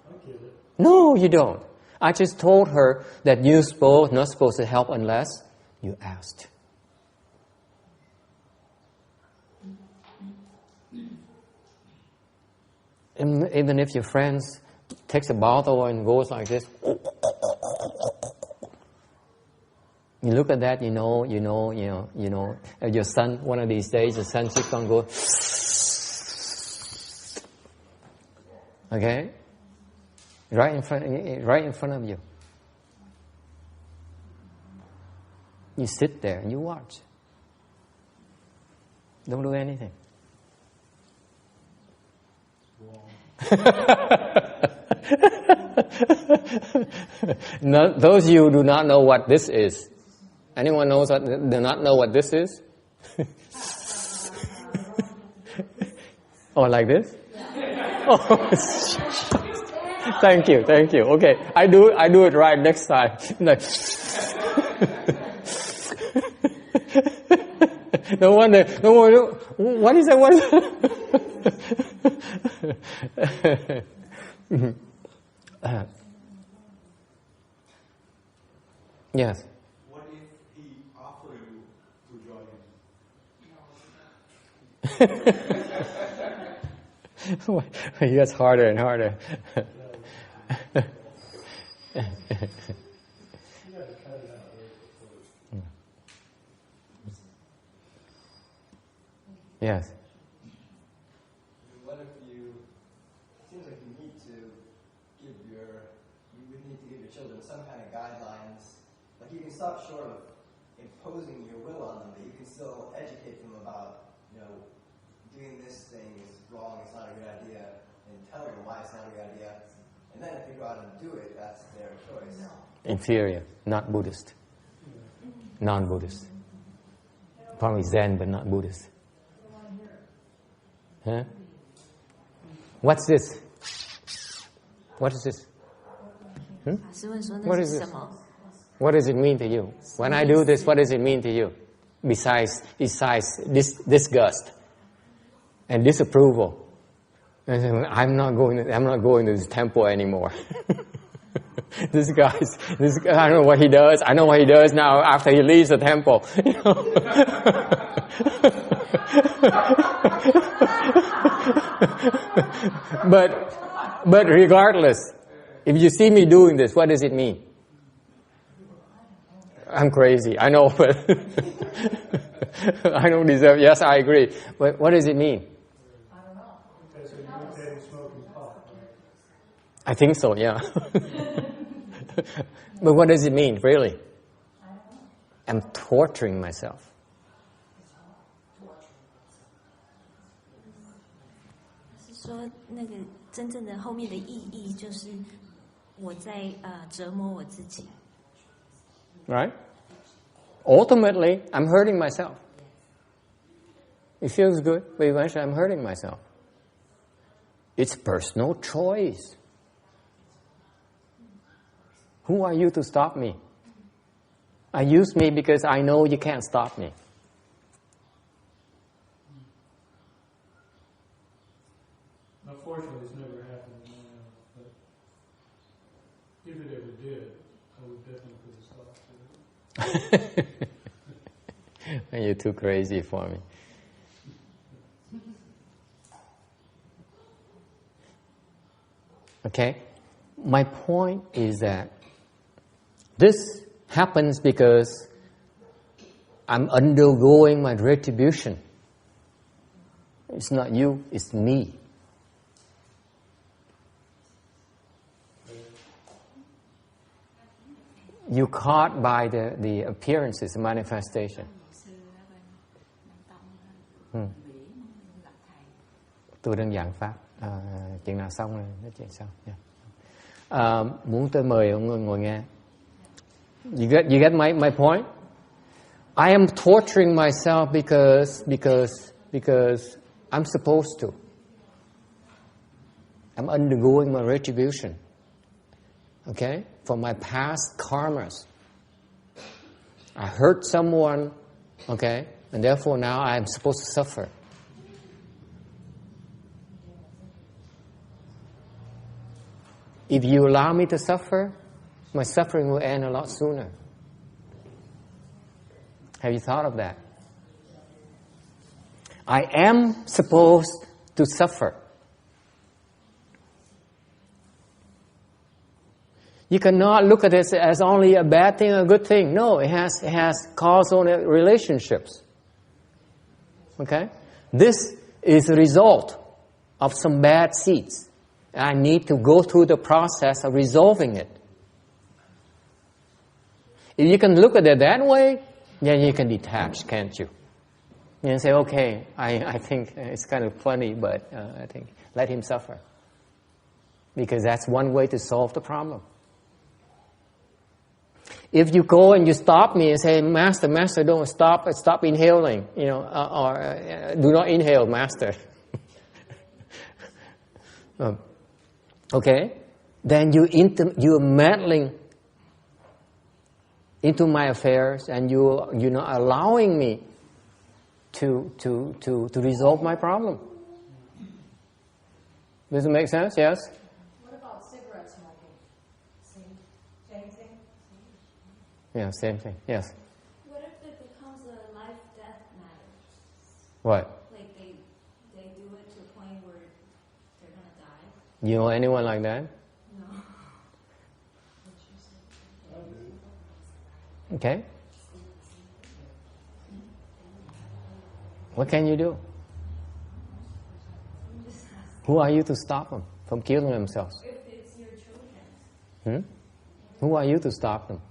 I get it. No, you don't. I just told her that you're not supposed to help unless you asked. Even if your friends takes a bottle and goes like this, you look at that, you know. Your son, one of these days, your son keeps on going. Okay, right in front of you. You sit there and you watch. Don't do anything. No, those of you who do not know what this is. Anyone knows what? Do not know what this is? Or like this? Oh, thank you. Okay, I do it right next time. No wonder. What is that? Yes. What if he offered you to join him? It gets harder and harder. Yes. What if it seems like you would need to give your children some kind of guidelines. Like you can stop short of imposing your will on them, but you can still educate them about, doing this thing is wrong, it's not a good idea, and tell them why it's not a good idea. And then if they go out and do it, that's their choice. Inferior, not Buddhist. Non-Buddhist. Probably Zen, but not Buddhist. Huh? What's this? What is this? What is this? What does it mean to you? When I do this, what does it mean to you? Besides disgust and disapproval. I'm not going to this temple anymore. This guy, I don't know what he does. I know what he does now after he leaves the temple. But regardless, if you see me doing this, what does it mean? I'm crazy, I know, but I don't deserve. Yes, I agree. But what does it mean? I don't know. Because you're imitating smoking pot. I think so, yeah. But what does it mean, really? I'm torturing myself. 说那个真正的后面的意义就是我在折磨我自己。Right? Ultimately, I'm hurting myself. It feels good, but eventually I'm hurting myself. It's personal choice. Who are you to stop me? I use me because I know you can't stop me. Unfortunately, it's never happened now, but if it ever did, I would definitely put a stop to it. You're too crazy for me. Okay? My point is that this happens because I'm undergoing my retribution. It's not you, it's me. You're caught by the appearances, the manifestation. Tôi đang giảng pháp. Chuyện nào xong rồi nói chuyện sau. Muốn tôi mời ông ngồi nghe. You get my point? I am torturing myself because I'm supposed to. I'm undergoing my retribution. Okay? For my past karmas. I hurt someone, okay? And therefore now I'm supposed to suffer. If you allow me to suffer, my suffering will end a lot sooner. Have you thought of that? I am supposed to suffer. You cannot look at this as only a bad thing or a good thing. No, it has causal relationships. Okay? This is a result of some bad seeds. I need to go through the process of resolving it. If you can look at it that way, then you can detach, can't you? You can say, okay, I think it's kind of funny, but I think let him suffer. Because that's one way to solve the problem. If you go and you stop me and say, Master, don't stop inhaling, or do not inhale, Master. Okay, then you're meddling into my affairs, and you're not allowing me to resolve my problem. Does it make sense? Yes. What about cigarette smoking? Same thing. Yeah, same thing. Yes. What if it becomes a life-death matter? What? Like they do it to a point where they're gonna die? You know anyone like that? No. Okay. What can you do? Who are you to stop them from killing themselves? If it's your children. Who are you to stop them?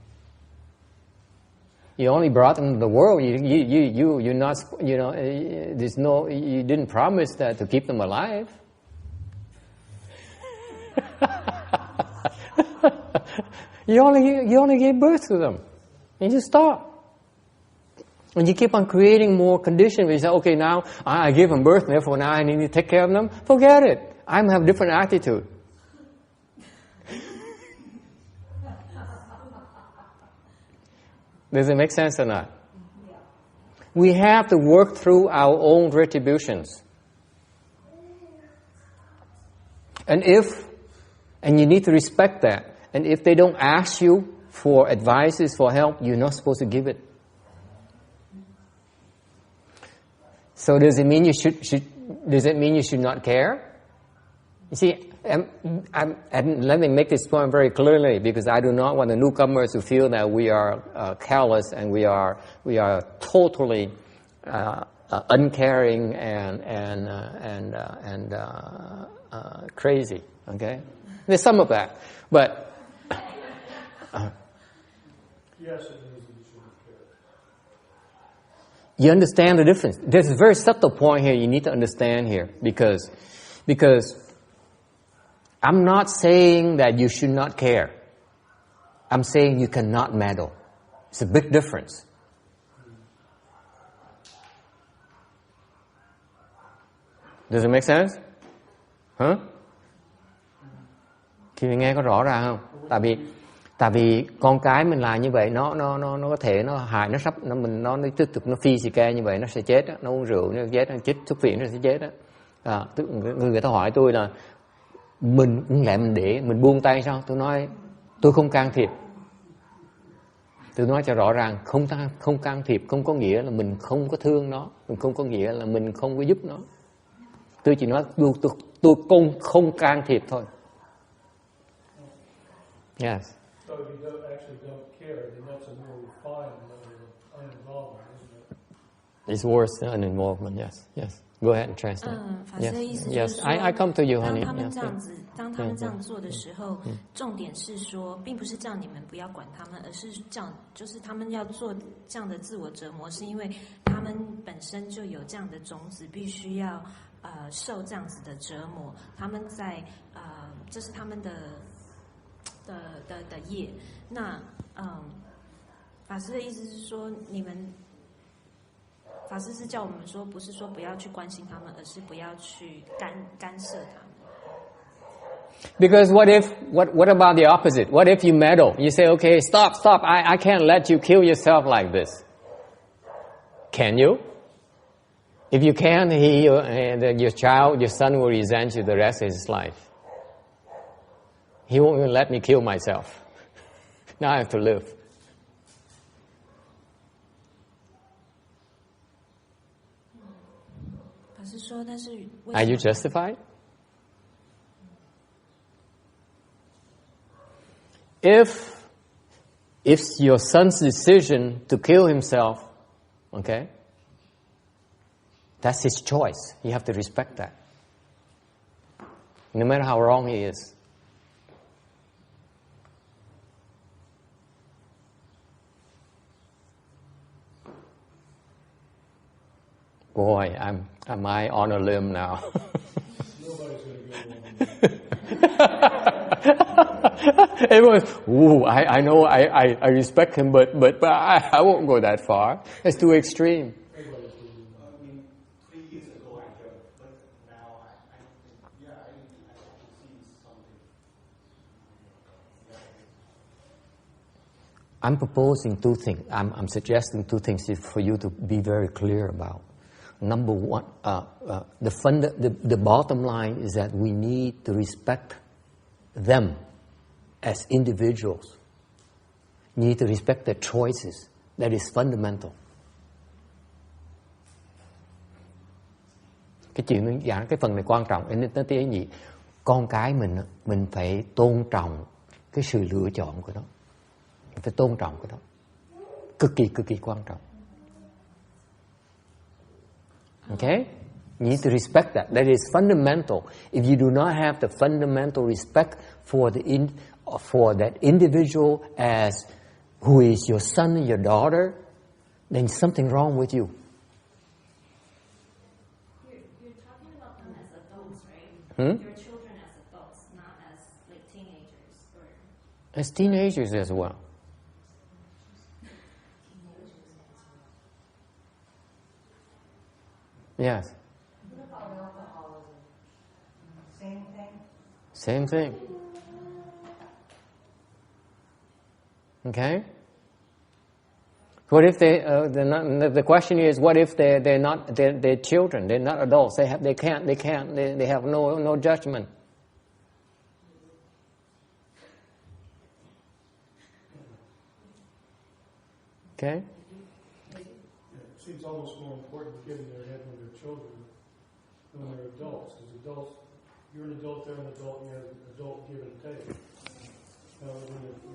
You only brought them to the world. You're not. There's no. You didn't promise that to keep them alive. You only gave birth to them. And you stop. And you keep on creating more conditions. You say, okay, now I gave them birth, therefore now I need to take care of them. Forget it. I have a different attitude. Does it make sense or not? Yeah. We have to work through our own retributions. And you need to respect that. And if they don't ask you for advices, for help, you're not supposed to give it. So does it mean you should not care? You see, let me make this point very clearly, because I do not want the newcomers to feel that we are callous and we are totally uncaring and crazy. Okay, there's some of that, but yes, it means that you shouldn't care. You understand the difference. There's a very subtle point here you need to understand here, because Because I'm not saying that you should not care. I'm saying you cannot meddle. It's a big difference. Does it make sense? Huh? Thì nghe có rõ ràng không? Tại vì con cái mình làm như vậy, nó có thể nó hại, nó tiếp tục nó physical như vậy, nó sẽ chết đó. Nó uống rượu nó chết, nó chết xuất viện nó sẽ chết đó. Người ta hỏi tôi là mình lẽ mình để mình buông tay sao? Tôi nói tôi không can thiệp. Tôi nói cho rõ ràng, không can thiệp không có nghĩa là mình không có thương nó, mình không có nghĩa là mình không có giúp nó. Tôi chỉ nói tôi không can thiệp thôi. Yes. So if you don't care, then that's a more refined level of uninvolvement, isn't it? It's worse than uninvolvement. Yes. Go ahead and translate. 法师的意思就是说 I come to you, honey. 当他们这样做的时候，重点是说，并不是叫你们不要管他们，而是就是他们要做这样的自我折磨，是因为他们本身就有这样的种子，必须要受这样子的折磨。他们在这是他们的业。那法师的意思是说，法师是叫我们说，不是说不要去关心他们，而是不要去干涉他们。Because what about the opposite? What if you meddle? You say, okay, stop, I can't let you kill yourself like this. Can you? If you can, your son will resent you the rest of his life. He won't even let me kill myself. Now I have to live. Are you justified? If it's your son's decision to kill himself, okay, that's his choice. You have to respect that. No matter how wrong he is. Boy, am I on a limb now? Nobody's going to go on. Everyone, I know I respect him, but I won't go that far. It's too extreme. 3 years ago I judged, but now I think, I see something. I'm proposing two things. I'm suggesting two things for you to be very clear about. Number one, the bottom line is that we need to respect them as individuals. You need to respect their choices. That is fundamental. Cái phần này quan trọng. Nên nó tiếng gì? Con cái mình phải tôn trọng cái sự lựa chọn của nó. Mình phải tôn trọng cái đó. Cực kỳ quan trọng. Okay? You need to respect that. That is fundamental. If you do not have the fundamental respect for that individual as who is your son and your daughter, then something wrong with you. You're talking about them as adults, right? Your children as adults, not as like teenagers or... As teenagers as well. Yes. What about alcoholism? Same thing? Same thing. Okay? What if they're not, the question is, what if they're not, they're children, they're not adults, they have no judgment. Okay? It seems almost more important to get in their head when they're children than when they're adults. Because adults, you're an adult, they're an adult, and you have an adult give and take. When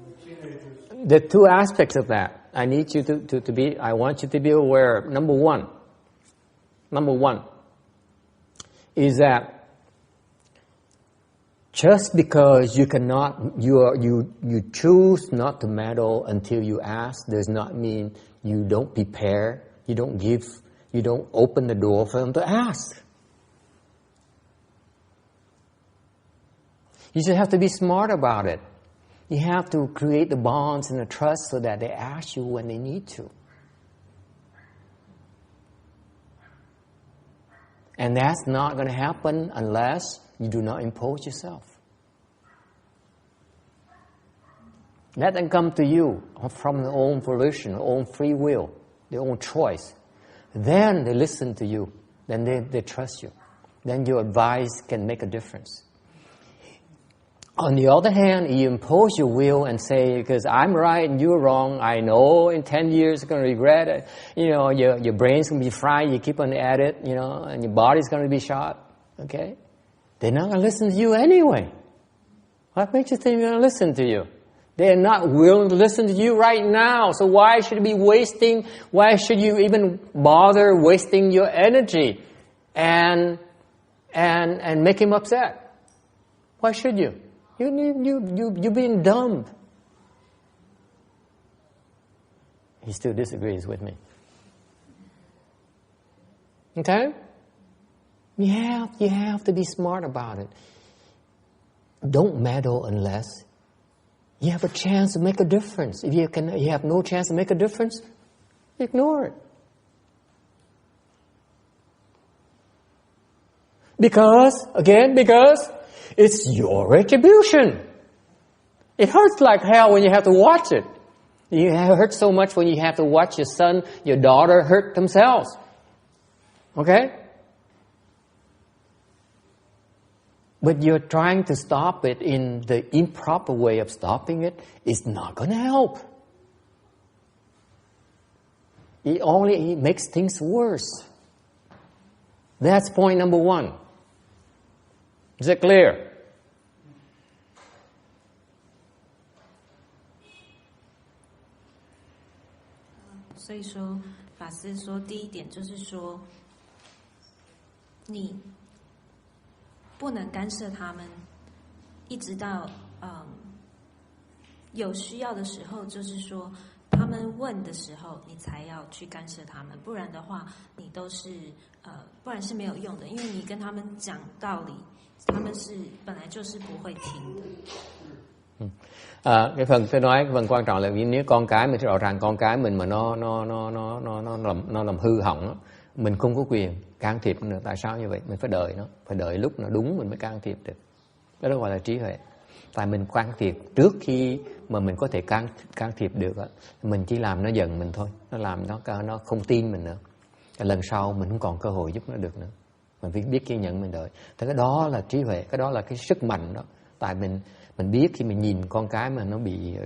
the teenagers... There are two aspects of that. I need you to be, I want you to be aware of. Number one is that just because you choose not to meddle until you ask does not mean you don't prepare, you don't open the door for them to ask. You just have to be smart about it. You have to create the bonds and the trust so that they ask you when they need to. And that's not going to happen unless you do not impose yourself. Let them come to you from their own volition, their own free will, their own choice. Then they listen to you. Then they trust you. Then your advice can make a difference. On the other hand, you impose your will and say, because I'm right and you're wrong, I know in 10 years you're going to regret it. You know, your brain's going to be fried, you keep on at it, you know, and your body's going to be shot. Okay? They're not going to listen to you anyway. What makes you think they're going to listen to you? They're not willing to listen to you right now. So why should you even bother wasting your energy and make him upset? Why should you? You're being dumb. He still disagrees with me. Okay? You have to be smart about it. Don't meddle unless you have a chance to make a difference. If you have no chance to make a difference, ignore it. Because it's your retribution. It hurts like hell when you have to watch it. It hurts so much when you have to watch your son, your daughter hurt themselves. Okay? But you're trying to stop it in the improper way of stopping it. It's not going to help. It only makes things worse. That's point number 1. Is it clear? 所以说，法师说，第一点就是说，你不能干涉他们，一直到有需要的时候，就是说他们问的时候，你才要去干涉他们，不然的话，你都是不然是没有用的，因为你跟他们讲道理，他们是本来就是不会听的。Cái phần tôi nói, cái phần quan trọng là nếu con cái mình rõ ràng con cái mình mà nó làm hư hỏng đó, mình không có quyền can thiệp nữa. Tại sao như vậy? Mình phải đợi nó, phải đợi lúc nó đúng mình mới can thiệp được. Đó gọi là trí huệ. Tại mình can thiệp trước khi mà mình có thể can thiệp được đó, mình chỉ làm nó giận mình thôi, nó làm nó không tin mình nữa. Lần sau mình không còn cơ hội giúp nó được nữa. Mình biết kiên nhẫn mình đợi. Thì cái đó là trí huệ, cái đó là cái sức mạnh đó. Tại mình biết khi mình nhìn con cái mà nó bị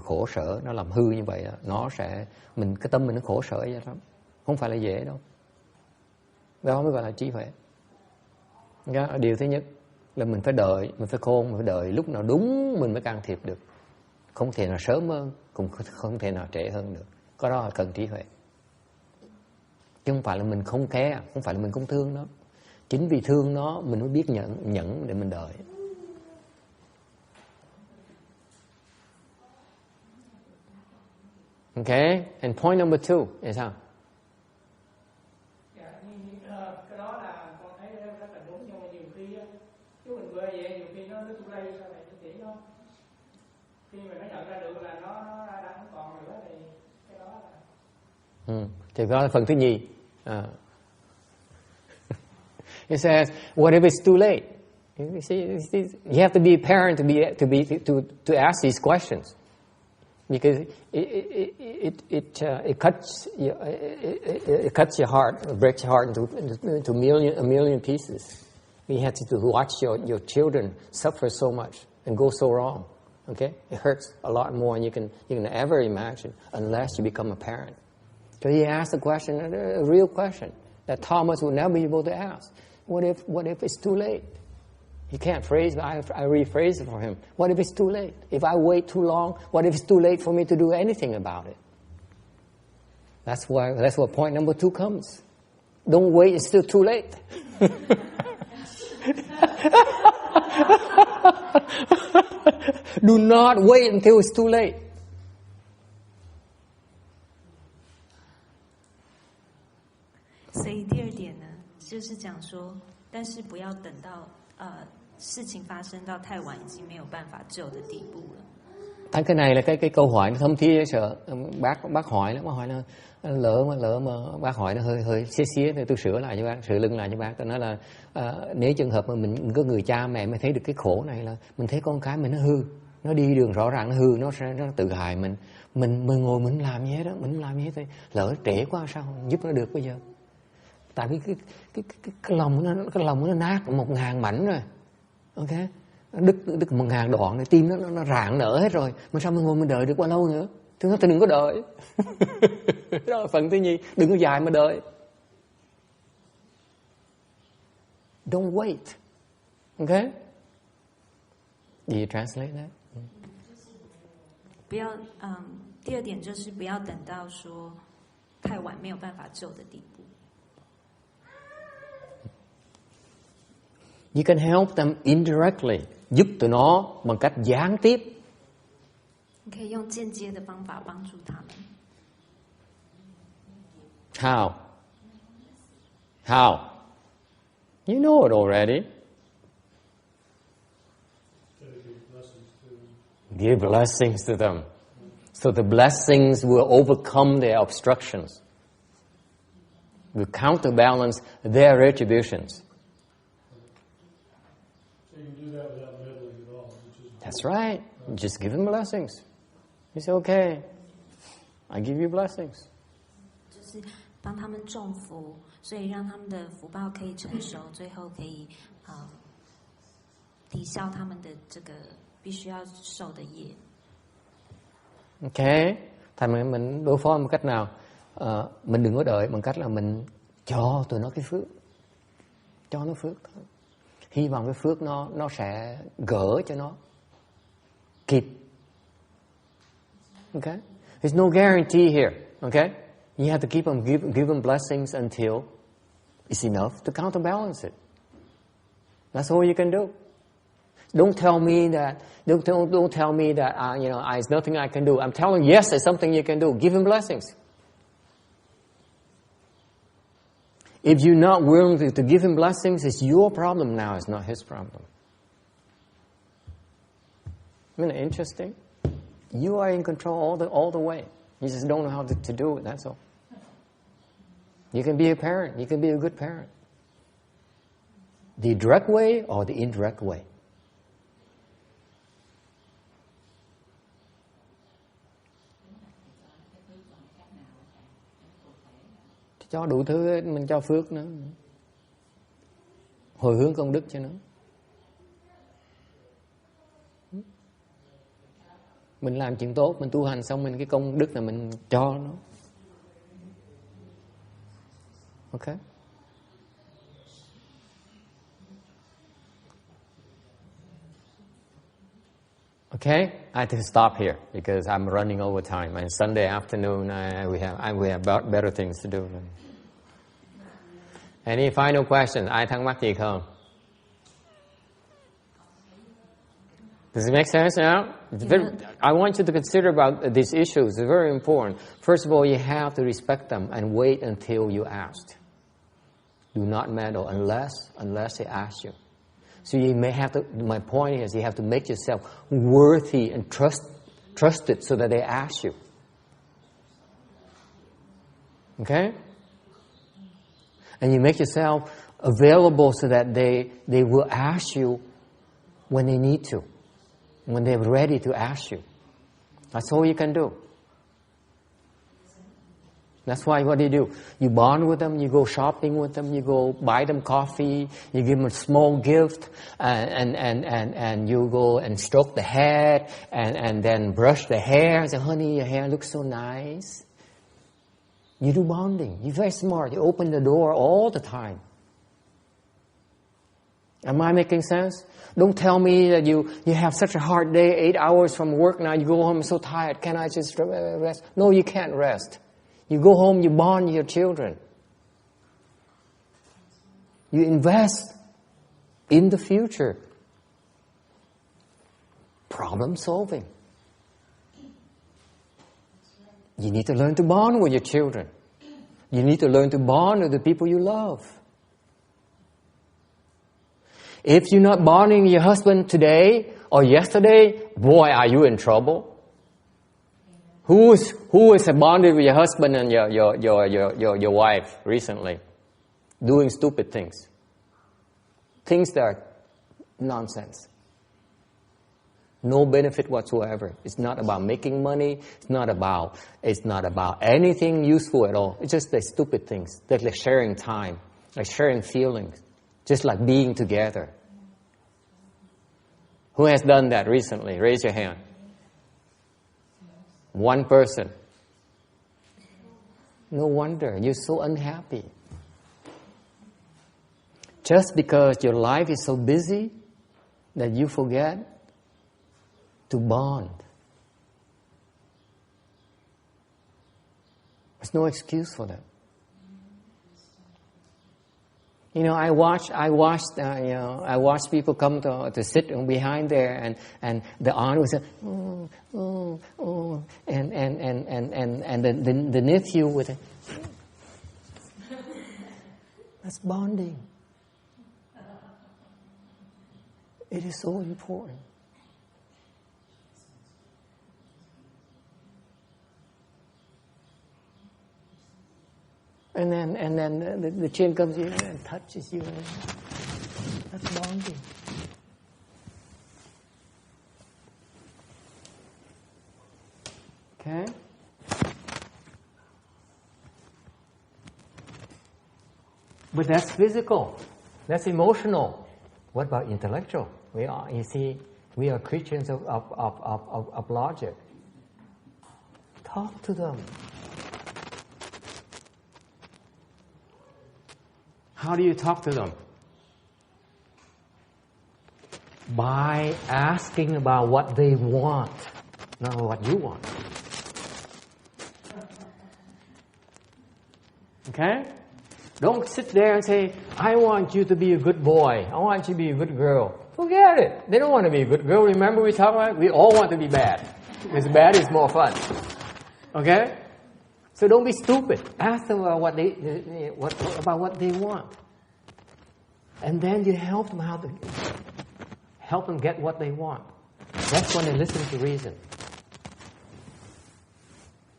khổ sở, nó làm hư như vậy, nó sẽ cái tâm mình nó khổ sở vậy lắm, không phải là dễ đâu. Đó mới gọi là trí huệ. Điều thứ nhất là mình phải đợi, mình phải khôn, mình phải đợi lúc nào đúng mình mới can thiệp được. Không thể nào sớm hơn, cũng không thể nào trễ hơn được. Cái đó là cần trí huệ. Chứ không phải là mình không care, không phải là mình không thương nó. Chính vì thương nó mình mới biết nhẫn để mình đợi. Okay, and point number 2 is how? Dạ, cái đó là con thấy rất là đúng, nhưng mà nhiều khi chứ mình quê vậy, nhiều khi nó tụ lây sau này nó chỉ nó khi mà nó nhận ra được là nó đã không còn nữa thì cái đó là thì đó là phần thứ nhì. It says, what if it's too late? You see, you have to be a parent to ask these questions. Because it cuts your heart, it breaks your heart into a million pieces. You have to watch your children suffer so much and go so wrong. Okay, it hurts a lot more than you can ever imagine unless you become a parent. So he asked a question, a real question that Thomas would never be able to ask. What if it's too late? He can't phrase, but I rephrase it for him. What if it's too late? If I wait too long, what if it's too late for me to do anything about it? That's where point number 2 comes. Don't wait, it's still too late. Do not wait until it's too late. 所以第二点呢，就是讲说，但是不要等到事情发生到太晚，已经没有办法救的地步了。Thấy cái này là cái câu hỏi nó thâm thía sợ. Bác hỏi lắm, bác hỏi là lỡ mà bác hỏi nó hơi xía thì tôi sửa lại cho bác, sửa lưng lại cho bác. Tôi nói là nếu trường hợp mà mình có người cha mẹ mới thấy được cái khổ này là mình thấy con cái mình nó hư, nó đi đường rõ ràng nó hư, nó tự hại mình ngồi mình làm như thế đó, mình làm như thế thì lỡ trễ quá sao giúp nó được bây giờ. Tại vì cái lòng nó nát 1.000 mảnh rồi, ok, đứt 1.000 đoạn này, tim nó rạn nở hết rồi, mà sao mình ngồi mình đợi được bao lâu nữa? Thứ nhất, đừng có đợi. Đó là phần thứ nhì, đừng có dài mà đợi. Don't wait, okay? Do you translate that? 不要，第二点就是不要等到说太晚没有办法救的地步。You can help them indirectly, giúp tụi nó bằng cách gián tiếp. 你可以用间接的方法帮助他们。How? How? You know it already. Give blessings to them. So the blessings will overcome their obstructions. Will counterbalance their retributions. So you can do that without meddling at all. That's right. Just give them blessings. You say, okay, I give you blessings. 就是帮他们种福，所以让他们的福报可以成熟，最后可以抵消他们的这个必须要受的业。Ok, thành mình đối phó một cách nào? Mình đừng có đợi bằng cách là mình cho tụi nó cái phước, cho nó phước thôi. Hy vọng cái phước nó sẽ gỡ cho nó kịp. Okay, there's no guarantee here. Okay, you have to keep them, give them blessings until it's enough to counterbalance it. That's all you can do. Don't tell me that. Don't tell me that. There's nothing I can do. I'm telling you, yes, there's something you can do. Give him blessings. If you're not willing to give him blessings, it's your problem now. It's not his problem. Isn't it interesting? You are in control all the way. You just don't know how to do it. That's all. You can be a parent. You can be a good parent. The direct way or the indirect way. Cho đủ thứ, mình cho phước nữa, hồi hướng công đức cho nó. Mình làm chuyện tốt, mình tu hành xong mình cái công đức là mình cho nó. Okay. Okay, I have to stop here because I'm running over time. And Sunday afternoon, we have better things to do. Any final questions? Ai thắc mắc gì không? Does it make sense now? I want you to consider about these issues. They're very important. First of all, you have to respect them and wait until you asked. Do not meddle unless they ask you. So you may have to, my point is you have to make yourself worthy and trusted so that they ask you. Okay? And you make yourself available so that they will ask you when they need to, when they're ready to ask you. That's all you can do. That's why what do? You bond with them, you go shopping with them, you go buy them coffee, you give them a small gift, and you go and stroke the head, and then brush the hair. Say, honey, your hair looks so nice. You do bonding. You're very smart. You open the door all the time. Am I making sense? Don't tell me that you have such a hard day, 8 hours from work now, you go home, I'm so tired, can I just rest? No, you can't rest. You go home, you bond your children. You invest in the future. Problem solving. You need to learn to bond with your children. You need to learn to bond with the people you love. If you're not bonding with your husband today or yesterday, boy, are you in trouble. Who is bonded with your husband and your wife recently? Doing stupid things. Things that are nonsense. No benefit whatsoever. It's not about making money. It's not about anything useful at all. It's just like stupid things. Like sharing time, like sharing feelings, just like being together. Who has done that recently? Raise your hand. One person. No wonder you're so unhappy. Just because your life is so busy that you forget to bond. There's no excuse for that. You know, I watch people come to sit behind there, and the aunt would say, and the nephew would say, that's bonding. It is so important. And then the chin comes in and touches you. That's bonding. Okay? But that's physical. That's emotional. What about intellectual? We are creatures of logic. Talk to them. How do you talk to them? By asking about what they want, not what you want. Okay? Don't sit there and say, I want you to be a good boy. I want you to be a good girl. Forget it. They don't want to be a good girl. Remember we talked about it? We all want to be bad. Because bad is more fun. Okay? So don't be stupid. Ask them about what they want. And then you help them get what they want. That's when they listen to reason.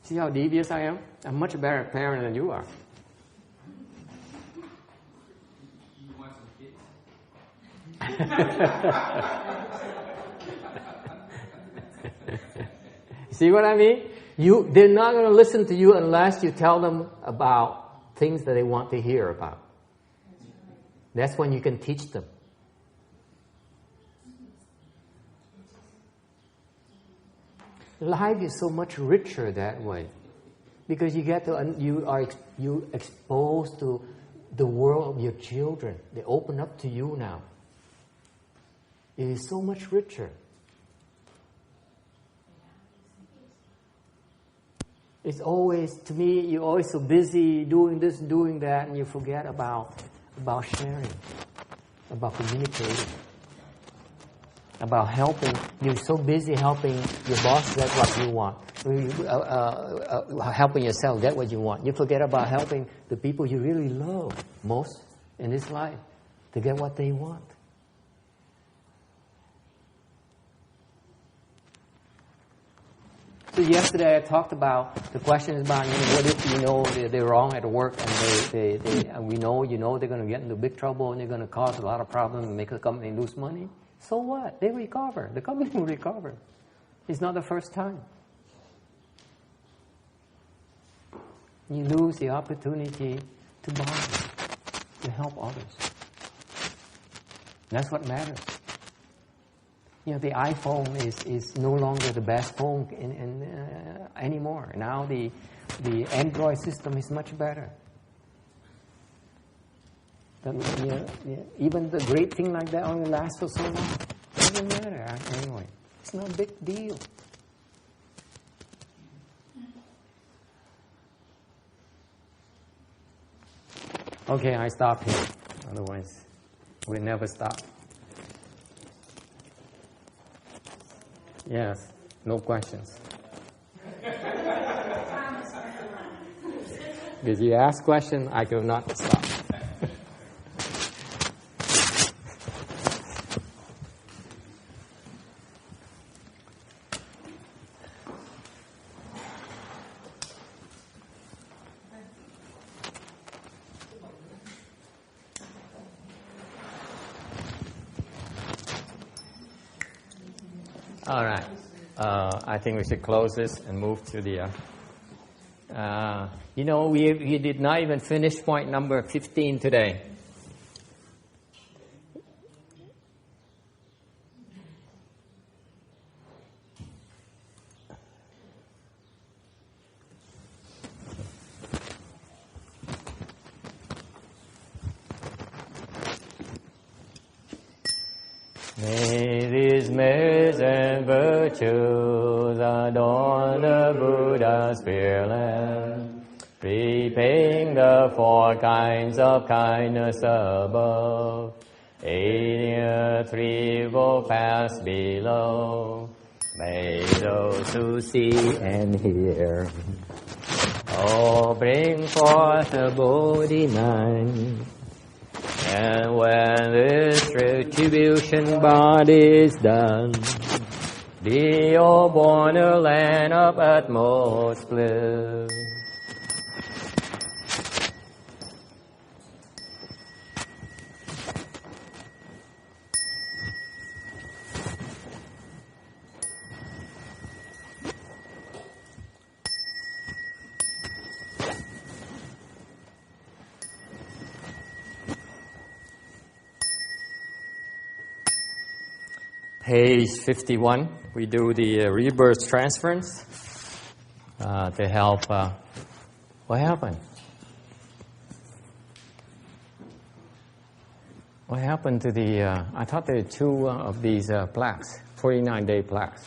See how devious I am? I'm much better parent than you are. You want some kids? See what I mean? They're not going to listen to you unless you tell them about things that they want to hear about. That's when you can teach them. Life is so much richer that way, because you exposed to the world of your children. They open up to you now. It is so much richer. It's always, to me, you're always so busy doing this and doing that, and you forget about sharing, about communicating, about helping. You're so busy helping your boss get what you want, helping yourself get what you want. You forget about helping the people you really love most in this life to get what they want. So yesterday I talked about the question about, what if they're wrong at work and we know they're going to get into big trouble and they're going to cause a lot of problems and make the company lose money. So what? They recover. The company will recover. It's not the first time. You lose the opportunity to bond, to help others. That's what matters. The iPhone is no longer the best phone anymore. Now the Android system is much better. Even the great thing like that only lasts for so long. Doesn't matter anyway. It's not a big deal. Okay, I stop here. Otherwise, we'll never stop. Yes, no questions. If you ask questions, I will not stop. All right. I think we should close this and move to the... we did not even finish point number 15 today. May these merits and virtues adorn the Buddha's Pureland, repaying the 4 kinds of kindness above, aiding the threefold paths below. May those who see and hear all bring forth the Bodhi mind. And when this retribution body is done, be all born a land of utmost bliss. Page 51, we do the rebirth transference to help. What happened? What happened to the? I thought there were 2 of these plaques, 49-day plaques.